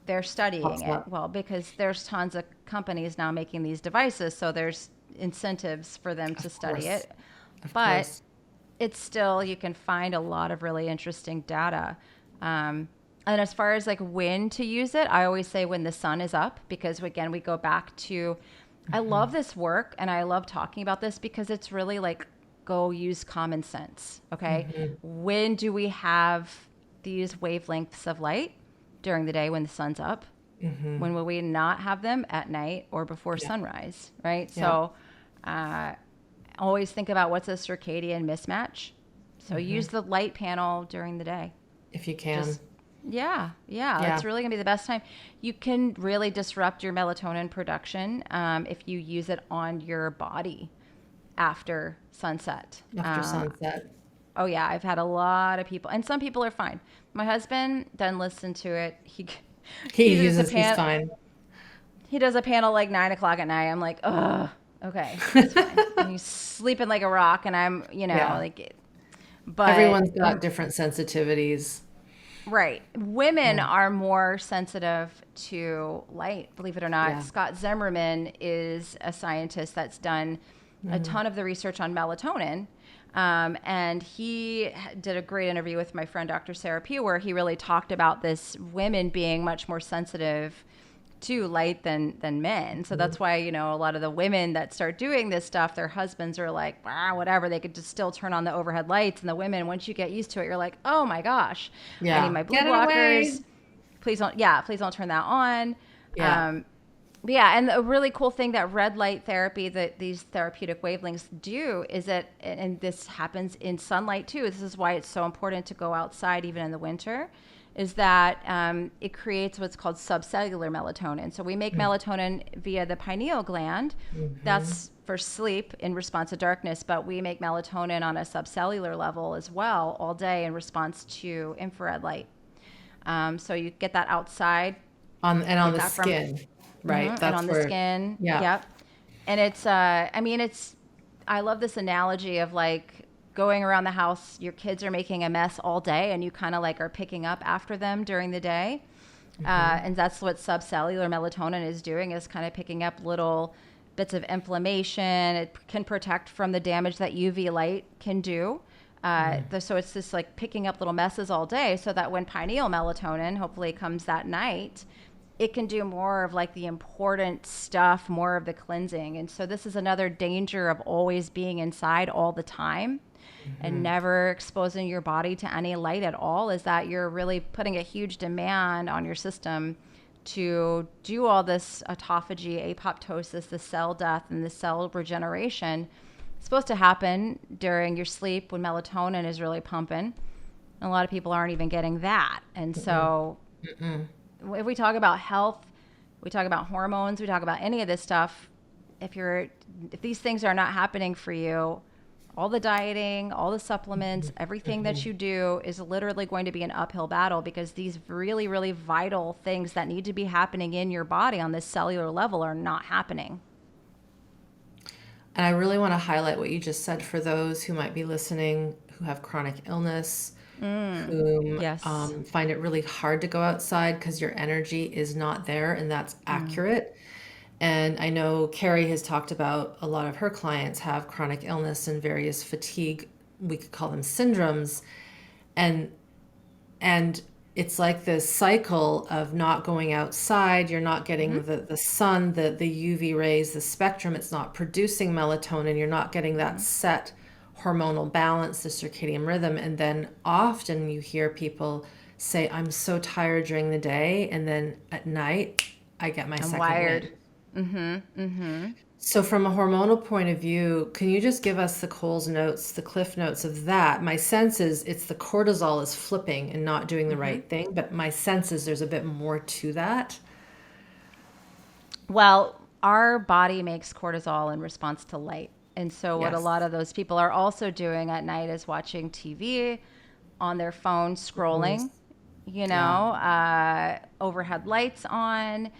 Speaker 2: They're studying it.
Speaker 1: Up.
Speaker 2: Well, because there's tons of companies now making these devices, so there's incentives for them to study
Speaker 1: course.
Speaker 2: it.
Speaker 1: Of
Speaker 2: But
Speaker 1: course.
Speaker 2: it's still, you can find a lot of really interesting data. And as far as like when to use it, I always say when the sun is up, because again, we go back to, I love this work and I love talking about this because it's really like, go use common sense. Okay. When do we have these wavelengths of light? During the day when the sun's up. When will we not have them? At night or before sunrise, right?
Speaker 1: Yeah.
Speaker 2: So always think about what's a circadian mismatch. So use the light panel during the day.
Speaker 1: If you can.
Speaker 2: Yeah. It's really gonna be the best time. You can really disrupt your melatonin production if you use it on your body after sunset.
Speaker 1: After sunset.
Speaker 2: Oh yeah, I've had a lot of people, and some people are fine. My husband doesn't listen to it.
Speaker 1: He
Speaker 2: does a
Speaker 1: uses, he's fine.
Speaker 2: He does a panel like 9 o'clock at night. I'm like, ugh, okay, that's fine. And he's sleeping like a rock, and I'm,
Speaker 1: Yeah.
Speaker 2: like, but
Speaker 1: Everyone's got different sensitivities.
Speaker 2: right. Women are more sensitive to light, believe it or not.
Speaker 1: Yeah.
Speaker 2: Scott Zimmerman is a scientist that's done a ton of the research on melatonin. And he did a great interview with my friend, Dr. Sarah Pugh, where he really talked about this women being much more sensitive to light than men. So that's why, you know, a lot of the women that start doing this stuff, their husbands are like, whatever, they could just still turn on the overhead lights. And the women, once you get used to it, you're like, oh my gosh, I need my blue blockers. Please don't turn that on. And a really cool thing that red light therapy, that these therapeutic wavelengths do, is that, and this happens in sunlight too, this is why it's so important to go outside even in the winter, is that it creates what's called subcellular melatonin. So we make melatonin via the pineal gland. That's for sleep in response to darkness, but we make melatonin on a subcellular level as well all day in response to infrared light. So you get that outside.
Speaker 1: On the skin. Right.
Speaker 2: That's and on the skin.
Speaker 1: Yeah.
Speaker 2: Yep. And it's, I love this analogy of like going around the house, your kids are making a mess all day and you kind of like are picking up after them during the day. And that's what subcellular melatonin is doing, is kind of picking up little bits of inflammation. It can protect from the damage that UV light can do. So it's just like picking up little messes all day, so that when pineal melatonin hopefully comes that night, it can do more of like the important stuff, more of the cleansing. And so this is another danger of always being inside all the time and never exposing your body to any light at all, is that you're really putting a huge demand on your system to do all this autophagy, apoptosis, the cell death and the cell regeneration. It's supposed to happen during your sleep when melatonin is really pumping. And a lot of people aren't even getting that. And so if we talk about health, we talk about hormones, we talk about any of this stuff, if these things are not happening for you, all the dieting, all the supplements, everything that you do is literally going to be an uphill battle, because these really, really vital things that need to be happening in your body on this cellular level are not happening.
Speaker 1: And I really want to highlight what you just said for those who might be listening who have chronic illness, who find it really hard to go outside because your energy is not there, and that's accurate. And I know Carrie has talked about a lot of her clients have chronic illness and various fatigue, we could call them syndromes. And it's like this cycle of not going outside. You're not getting the sun, the UV rays, the spectrum. It's not producing melatonin. You're not getting that set hormonal balance, the circadian rhythm. And then often you hear people say, I'm so tired during the day, and then at night I get my second
Speaker 2: wired.
Speaker 1: wind. So from a hormonal point of view, can you just give us the Coles notes, the cliff notes of that? My sense is it's the cortisol is flipping and not doing the right thing, but my sense is there's a bit more to that.
Speaker 2: Well, our body makes cortisol in response to light. And so what a lot of those people are also doing at night is watching TV on their phone, scrolling, overhead lights on,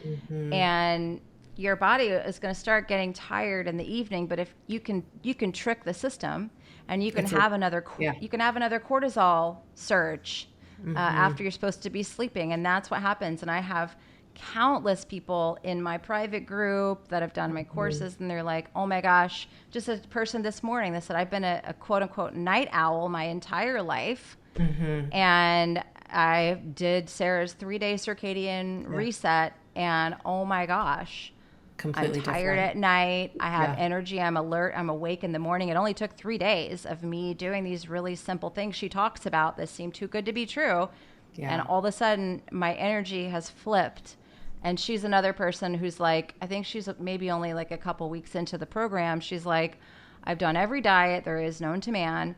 Speaker 2: and your body is going to start getting tired in the evening. But if you can trick the system, and you can have another cortisol surge after you're supposed to be sleeping, and that's what happens. And I have countless people in my private group that have done my courses, and they're like, oh my gosh, just a person this morning that said, I've been a quote unquote night owl my entire life. And I did Sarah's 3-day circadian reset, and oh my gosh,
Speaker 1: completely
Speaker 2: I'm tired at night. I have energy. I'm alert. I'm awake in the morning. It only took 3 days of me doing these really simple things she talks about that seem too good to be true. And all of a sudden my energy has flipped. And she's another person who's like, I think she's maybe only like a couple weeks into the program. She's like, I've done every diet there is known to man.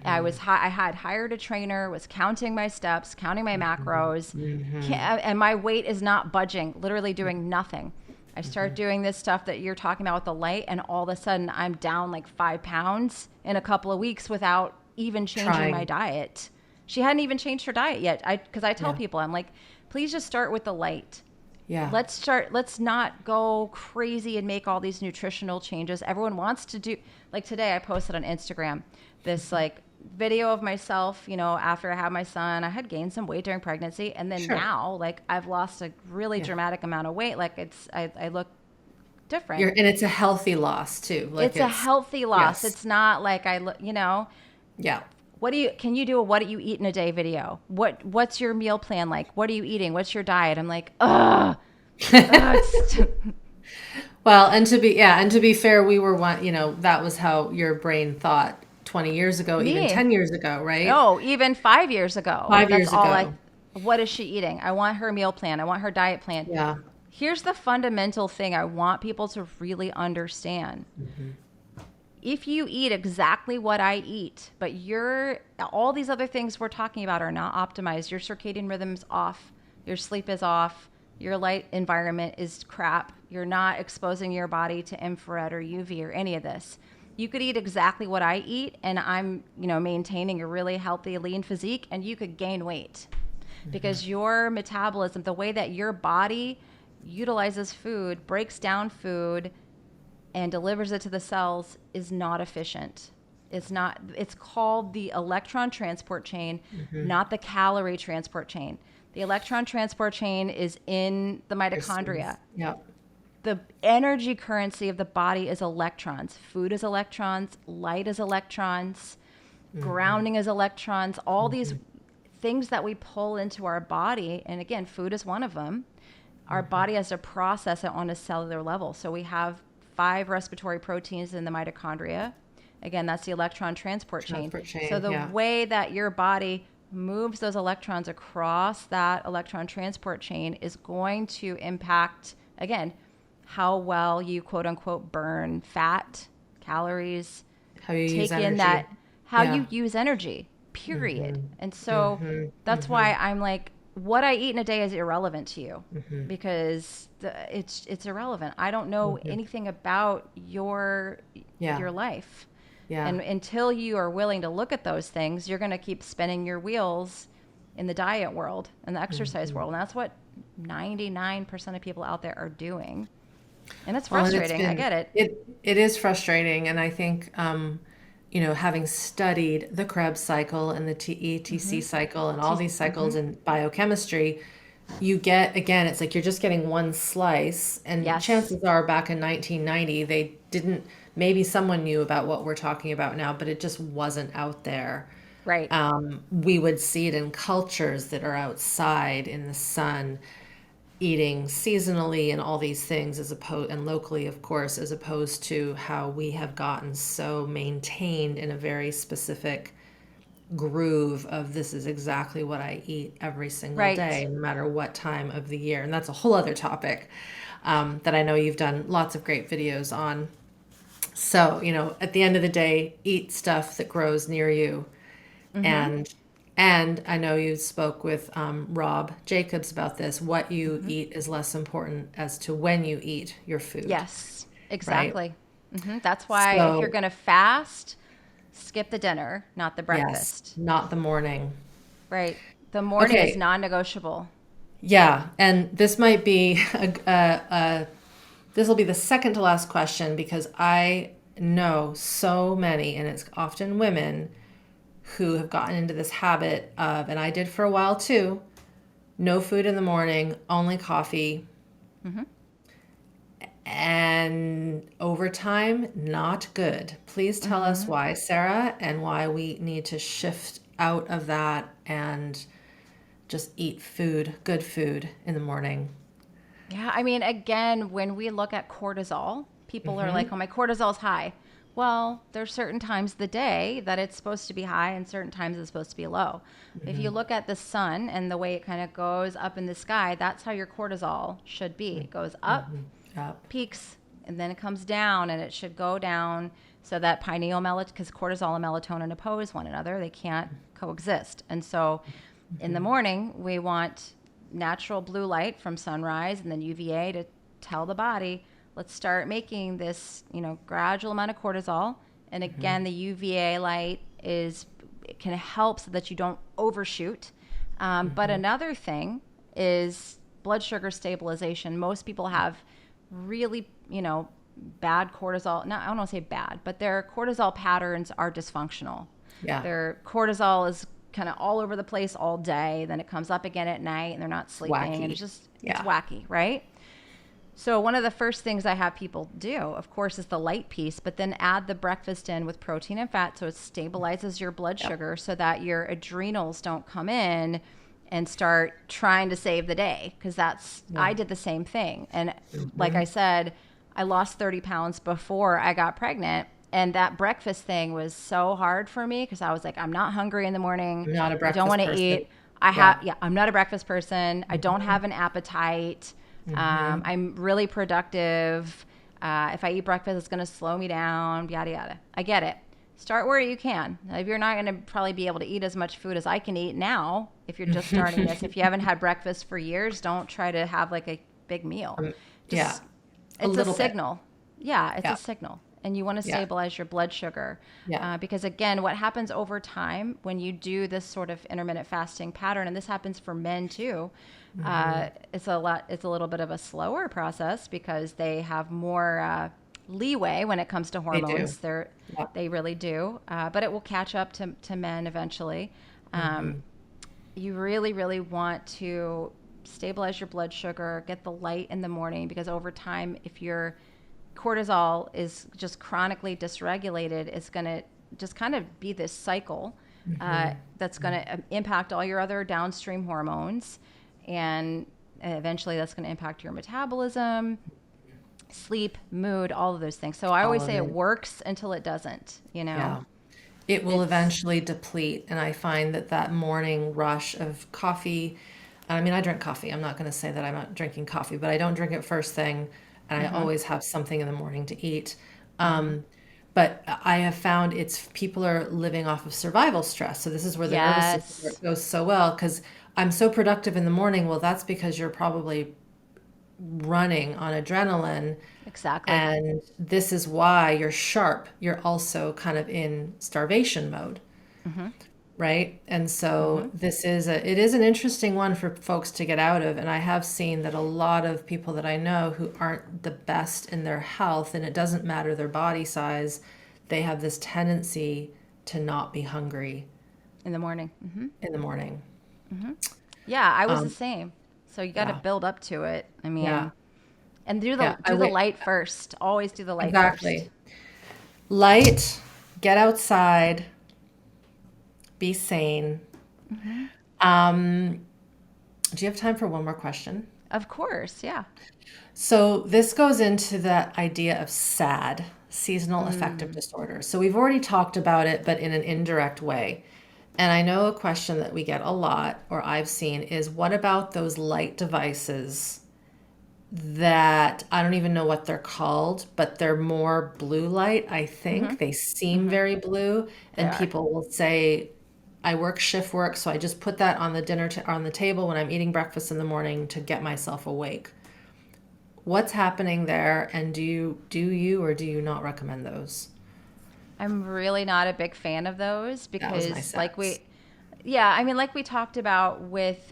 Speaker 2: I had hired a trainer, was counting my steps, counting my macros, and my weight is not budging, literally doing nothing. I start doing this stuff that you're talking about with the light, and all of a sudden I'm down like 5 pounds in a couple of weeks without even changing my diet. She hadn't even changed her diet yet. Because I tell people, I'm like, please just start with the light. Let's not go crazy and make all these nutritional changes. Everyone wants to do, like today I posted on Instagram this like video of myself, after I had my son. I had gained some weight during pregnancy, and then now like I've lost a really dramatic amount of weight. Like I look different.
Speaker 1: And it's a healthy loss too. Like
Speaker 2: It's a healthy loss.
Speaker 1: yes.
Speaker 2: It's not like
Speaker 1: Yeah.
Speaker 2: can you do a what do you eat in a day video? What's your meal plan like? What are you eating? What's your diet? I'm like, ugh.
Speaker 1: Well, and to be fair, we were that was how your brain thought 20 years ago, even
Speaker 2: Me.
Speaker 1: 10 years ago, right?
Speaker 2: No, even 5 years ago.
Speaker 1: 5 years ago.
Speaker 2: What is she eating? I want her meal plan. I want her diet plan.
Speaker 1: Yeah.
Speaker 2: Here's the fundamental thing I want people to really understand. If you eat exactly what I eat, but all these other things we're talking about are not optimized, your circadian rhythm's off, your sleep is off, your light environment is crap, you're not exposing your body to infrared or UV or any of this. You could eat exactly what I eat, and I'm, maintaining a really healthy, lean physique, and you could gain weight because your metabolism, the way that your body utilizes food, breaks down food, and delivers it to the cells is not efficient. It's called the electron transport chain, not the calorie transport chain. The electron transport chain is in the mitochondria.
Speaker 1: Yeah.
Speaker 2: The energy currency of the body is electrons. Food is electrons, light is electrons, grounding is electrons, all these things that we pull into our body. And again, food is one of them. Our body has to process it on a cellular level. So we have 5 respiratory proteins in the mitochondria. Again, that's the electron transport chain. So the way that your body moves those electrons across that electron transport chain is going to impact, again, how well you quote unquote burn fat, calories,
Speaker 1: How you
Speaker 2: take
Speaker 1: use
Speaker 2: in
Speaker 1: energy.
Speaker 2: that, how you use energy, period. And so that's why I'm like, what I eat in a day is irrelevant to you because it's irrelevant. I don't know anything about your life.
Speaker 1: Yeah.
Speaker 2: And until you are willing to look at those things, you're going to keep spinning your wheels in the diet world and the exercise world. And that's what 99% of people out there are doing. And it's frustrating. I get it.
Speaker 1: It is frustrating. And I think, having studied the Krebs cycle and the TETC cycle and all these cycles in biochemistry, you get, again, it's like you're just getting one slice. And chances are back in 1990, they didn't, maybe someone knew about what we're talking about now, but it just wasn't out there.
Speaker 2: Right.
Speaker 1: We would see it in cultures that are outside in the sun, eating seasonally and all these things and locally, of course, as opposed to how we have gotten so maintained in a very specific groove of this is exactly what I eat every single day, no matter what time of the year. And that's a whole other topic that I know you've done lots of great videos on. So, at the end of the day, eat stuff that grows near you. And I know you spoke with Rob Jacobs about this. What you eat is less important as to when you eat your food.
Speaker 2: Yes, exactly. Right? That's why if you're going to fast, skip the dinner, not the breakfast.
Speaker 1: Yes, not the morning.
Speaker 2: Right. The morning is non-negotiable.
Speaker 1: Yeah. And this might be, this will be the second to last question because I know so many, and it's often women, who have gotten into this habit of, and I did for a while too, no food in the morning, only coffee. And over time, not good. Please tell us why, Sarah, and why we need to shift out of that and just eat food, good food in the morning.
Speaker 2: Yeah, I mean, again, when we look at cortisol, people are like, oh, my cortisol's high. Well, there's certain times of the day that it's supposed to be high and certain times it's supposed to be low. If you look at the sun and the way it kind of goes up in the sky, that's how your cortisol should be. It goes up, peaks, and then it comes down, and it should go down so that pineal melatonin, because cortisol and melatonin oppose one another, they can't coexist. And so in the morning, we want natural blue light from sunrise and then UVA to tell the body, let's start making this, gradual amount of cortisol. And again, the UVA light can help so that you don't overshoot. But another thing is blood sugar stabilization. Most people have really, bad cortisol. I don't want to say bad, but their cortisol patterns are dysfunctional.
Speaker 1: Yeah.
Speaker 2: Their cortisol is kind of all over the place all day. Then it comes up again at night and they're not sleeping.
Speaker 1: Wacky.
Speaker 2: And it's wacky, right? So one of the first things I have people do, of course, is the light piece, but then add the breakfast in with protein and fat so it stabilizes your blood sugar so that your adrenals don't come in and start trying to save the day. Because I did the same thing. And like I said, I lost 30 pounds before I got pregnant. And that breakfast thing was so hard for me because I was like, I'm not hungry in the morning.
Speaker 1: I'm not a
Speaker 2: I
Speaker 1: breakfast
Speaker 2: don't want to
Speaker 1: person.
Speaker 2: eat. I'm not a breakfast person. I don't have an appetite. I'm really productive. If I eat breakfast, it's going to slow me down, yada, yada. I get it. Start where you can. If you're not going to probably be able to eat as much food as I can eat now, if you're just starting this, if you haven't had breakfast for years, don't try to have like a big meal. It's a signal. Yeah, it's a signal. And you want to stabilize your blood sugar. Because again, what happens over time when you do this sort of intermittent fasting pattern, and this happens for men too, it's a little bit of a slower process because they have more leeway when it comes to hormones. They really do. But it will catch up to men eventually. You really, really want to stabilize your blood sugar, get the light in the morning, because over time, if your cortisol is just chronically dysregulated, it's going to just kind of be this cycle that's going to impact all your other downstream hormones. And eventually that's going to impact your metabolism, sleep, mood, all of those things. So I always say it works until it doesn't,
Speaker 1: It will eventually deplete. And I find that morning rush of coffee, I mean, I drink coffee. I'm not going to say that I'm not drinking coffee, but I don't drink it first thing. And I always have something in the morning to eat. But I have found people are living off of survival stress. So this is where the nervous system goes so well, because I'm so productive in the morning. Well, that's because you're probably running on adrenaline.
Speaker 2: Exactly.
Speaker 1: And this is why you're sharp. You're also kind of in starvation mode. Right. And so it is an interesting one for folks to get out of. And I have seen that a lot of people that I know who aren't the best in their health, and it doesn't matter their body size, they have this tendency to not be hungry
Speaker 2: in the morning.
Speaker 1: In the morning.
Speaker 2: Yeah, I was the same. So you got to build up to it. I mean, and do the light first. Always do the light first.
Speaker 1: Light, get outside, be sane. Do you have time for one more question?
Speaker 2: Of course, yeah.
Speaker 1: So this goes into the idea of SAD, seasonal affective disorder. So we've already talked about it, but in an indirect way. And I know a question that we get a lot, or I've seen, is what about those light devices that I don't even know what they're called, but they're more blue light, I think. They seem very blue. And people will say, I work shift work, so I just put that on the on the table when I'm eating breakfast in the morning to get myself awake. What's happening there, and do you or do you not recommend those?
Speaker 2: I'm really not a big fan of those because like we talked about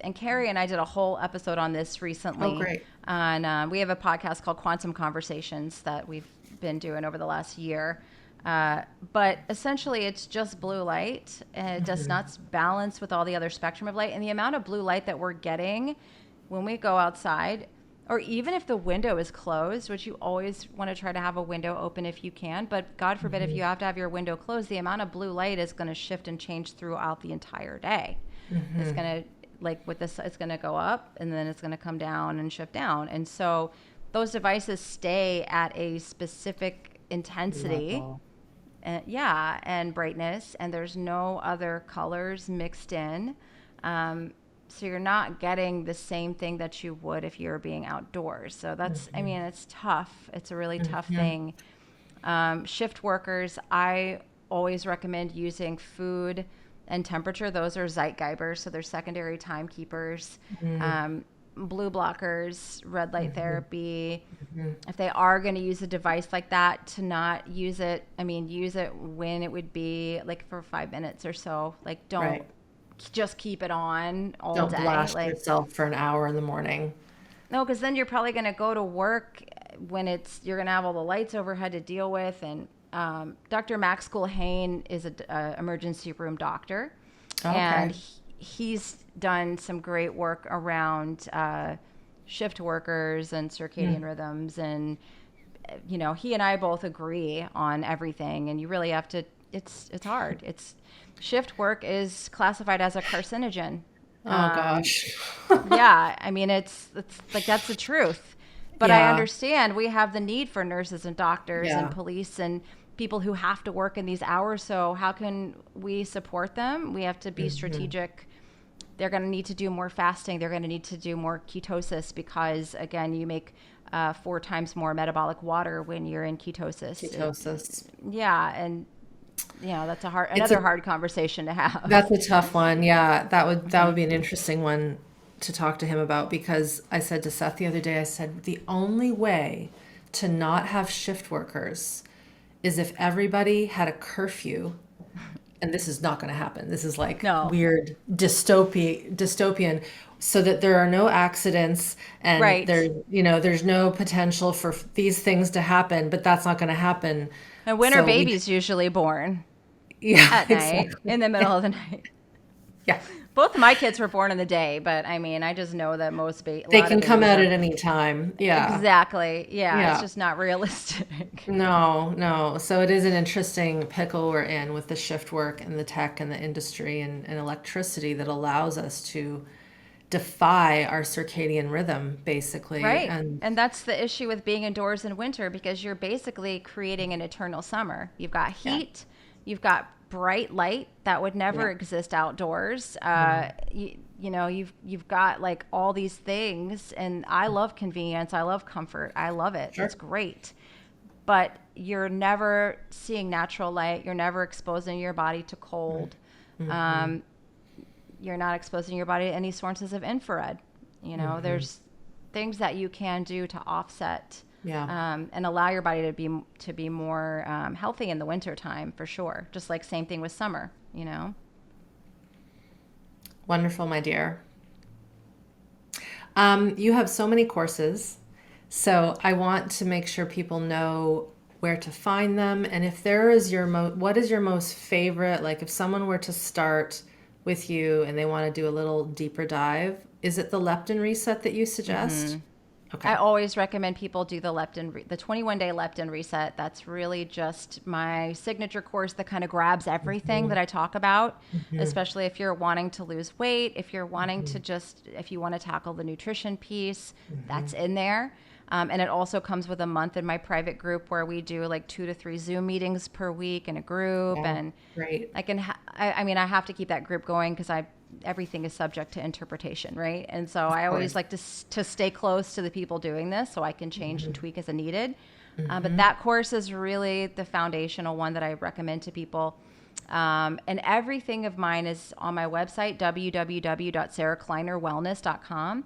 Speaker 2: and Carrie and I did a whole episode on this recently.
Speaker 1: Oh, great.
Speaker 2: And we have a podcast called Quantum Conversations that we've been doing over the last year. But essentially it's just blue light, and it does not balance with all the other spectrum of light. And the amount of blue light that we're getting when we go outside, or even if the window is closed, which you always want to try to have a window open if you can, but God forbid if you have to have your window closed, the amount of blue light is going to shift and change throughout the entire day. It's going to, like with this, it's going to go up and then it's going to come down and shift down. And so those devices stay at a specific intensity. And brightness, and there's no other colors mixed in. So you're not getting the same thing that you would if you're being outdoors. So that's, I mean, it's tough. It's a really tough thing. Shift workers, I always recommend using food and temperature. Those are Zeitgebers, so they're secondary timekeepers. Blue blockers, red light therapy. If they are going to use a device like that, to not use it, use it when it would be like for 5 minutes or so. Like don't just keep it on all day.
Speaker 1: Don't blast yourself for an hour in the morning.
Speaker 2: No, because then you're probably going to go to work when you're going to have all the lights overhead to deal with. And Dr. Max Culhane is an emergency room doctor. And he's done some great work around shift workers and circadian rhythms, and he and I both agree on everything, and you really have to. It's hard. It's shift work is classified as a carcinogen.
Speaker 1: Oh gosh.
Speaker 2: Yeah, I mean it's like that's the truth. But I
Speaker 1: Yeah.
Speaker 2: understand we have the need for nurses and doctors and
Speaker 1: Yeah.
Speaker 2: police and people who have to work in these hours. So how can we support them? We have to be strategic. They're going to need to do more fasting. They're going to need to do more ketosis because, again, you make 4 times more metabolic water when you're in ketosis.
Speaker 1: Ketosis.
Speaker 2: Yeah, and that's
Speaker 1: It's
Speaker 2: another hard conversation to have.
Speaker 1: That's a tough one. Yeah, that would be an interesting one to talk to him about, because I said to Seth the other day, I said the only way to not have shift workers is if everybody had a curfew, and this is not going to happen. This is like
Speaker 2: No,
Speaker 1: weird dystopian, so that there are no accidents and
Speaker 2: right.
Speaker 1: there's no potential for these things to happen, but that's not going to happen.
Speaker 2: And when are
Speaker 1: So we,
Speaker 2: babies usually born?
Speaker 1: yeah,
Speaker 2: At night,
Speaker 1: exactly.
Speaker 2: in the middle of the night.
Speaker 1: Yeah.
Speaker 2: Both of my kids were born in the day, but I mean, I just know that a
Speaker 1: They
Speaker 2: lot of
Speaker 1: can come
Speaker 2: babies
Speaker 1: out
Speaker 2: are
Speaker 1: at any time. Yeah.
Speaker 2: exactly. Yeah, it's
Speaker 1: Yeah.
Speaker 2: just not realistic.
Speaker 1: No, no. So it is an interesting pickle we're in with the shift work and the tech and the industry and electricity that allows us to defy our circadian rhythm, basically.
Speaker 2: Right.
Speaker 1: And
Speaker 2: And that's the issue with being indoors in winter because you're basically creating an eternal summer. You've got
Speaker 1: yeah,
Speaker 2: heat, you've got bright light that would
Speaker 1: yeah,
Speaker 2: never exist outdoors.
Speaker 1: no,
Speaker 2: You've got like all these things, and I love convenience. I love comfort. I love it. It's
Speaker 1: sure.
Speaker 2: great. But you're never seeing natural light. You're never exposing your body to cold.
Speaker 1: Mm-hmm.
Speaker 2: Um, you're not exposing your body to any sources of infrared. There's things that you can do to offset
Speaker 1: Yeah.
Speaker 2: and allow your body to be more healthy in the winter time for sure. Just like same thing with summer.
Speaker 1: Wonderful, my dear. You have so many courses, so I want to make sure people know where to find them, and if there is what is your most favorite, like if someone were to start with you and they want to do a little deeper dive, is it the leptin reset that you suggest?
Speaker 2: I
Speaker 1: Okay.
Speaker 2: always recommend people do the 21-day leptin reset. That's really just my signature course that kind of grabs everything that I talk about, especially if you're wanting to lose weight, if you're wanting to if you want to tackle the nutrition piece, that's in there. And it also comes with a month in my private group where we do like 2 to 3 Zoom meetings per week in a group.
Speaker 1: Yeah.
Speaker 2: And
Speaker 1: Great.
Speaker 2: I mean, I have to keep that group going because everything is subject to interpretation, right? And so I always
Speaker 1: Course.
Speaker 2: like to stay close to the people doing this so I can change and tweak as needed. But that course is really the foundational one that I recommend to people. And everything of mine is on my website, www.sarahkleinerwellness.com,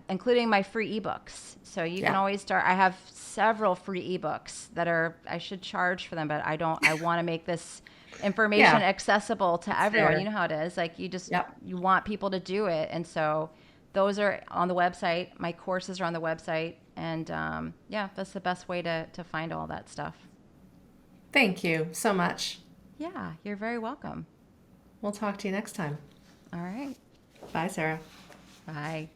Speaker 2: including my free ebooks. So you can
Speaker 1: Yeah.
Speaker 2: always start. I have several free ebooks that I should charge for them, but I don't. I want to make this information
Speaker 1: Yeah.
Speaker 2: accessible to everyone.
Speaker 1: Fair.
Speaker 2: You know how it is. Like
Speaker 1: Yep.
Speaker 2: you want people to do it. And so those are on the website. My courses are on the website. And yeah, that's the best way to find all that stuff.
Speaker 1: Thank you so much.
Speaker 2: Yeah, you're very welcome.
Speaker 1: We'll talk to you next time.
Speaker 2: All right.
Speaker 1: Bye, Sarah.
Speaker 2: Bye.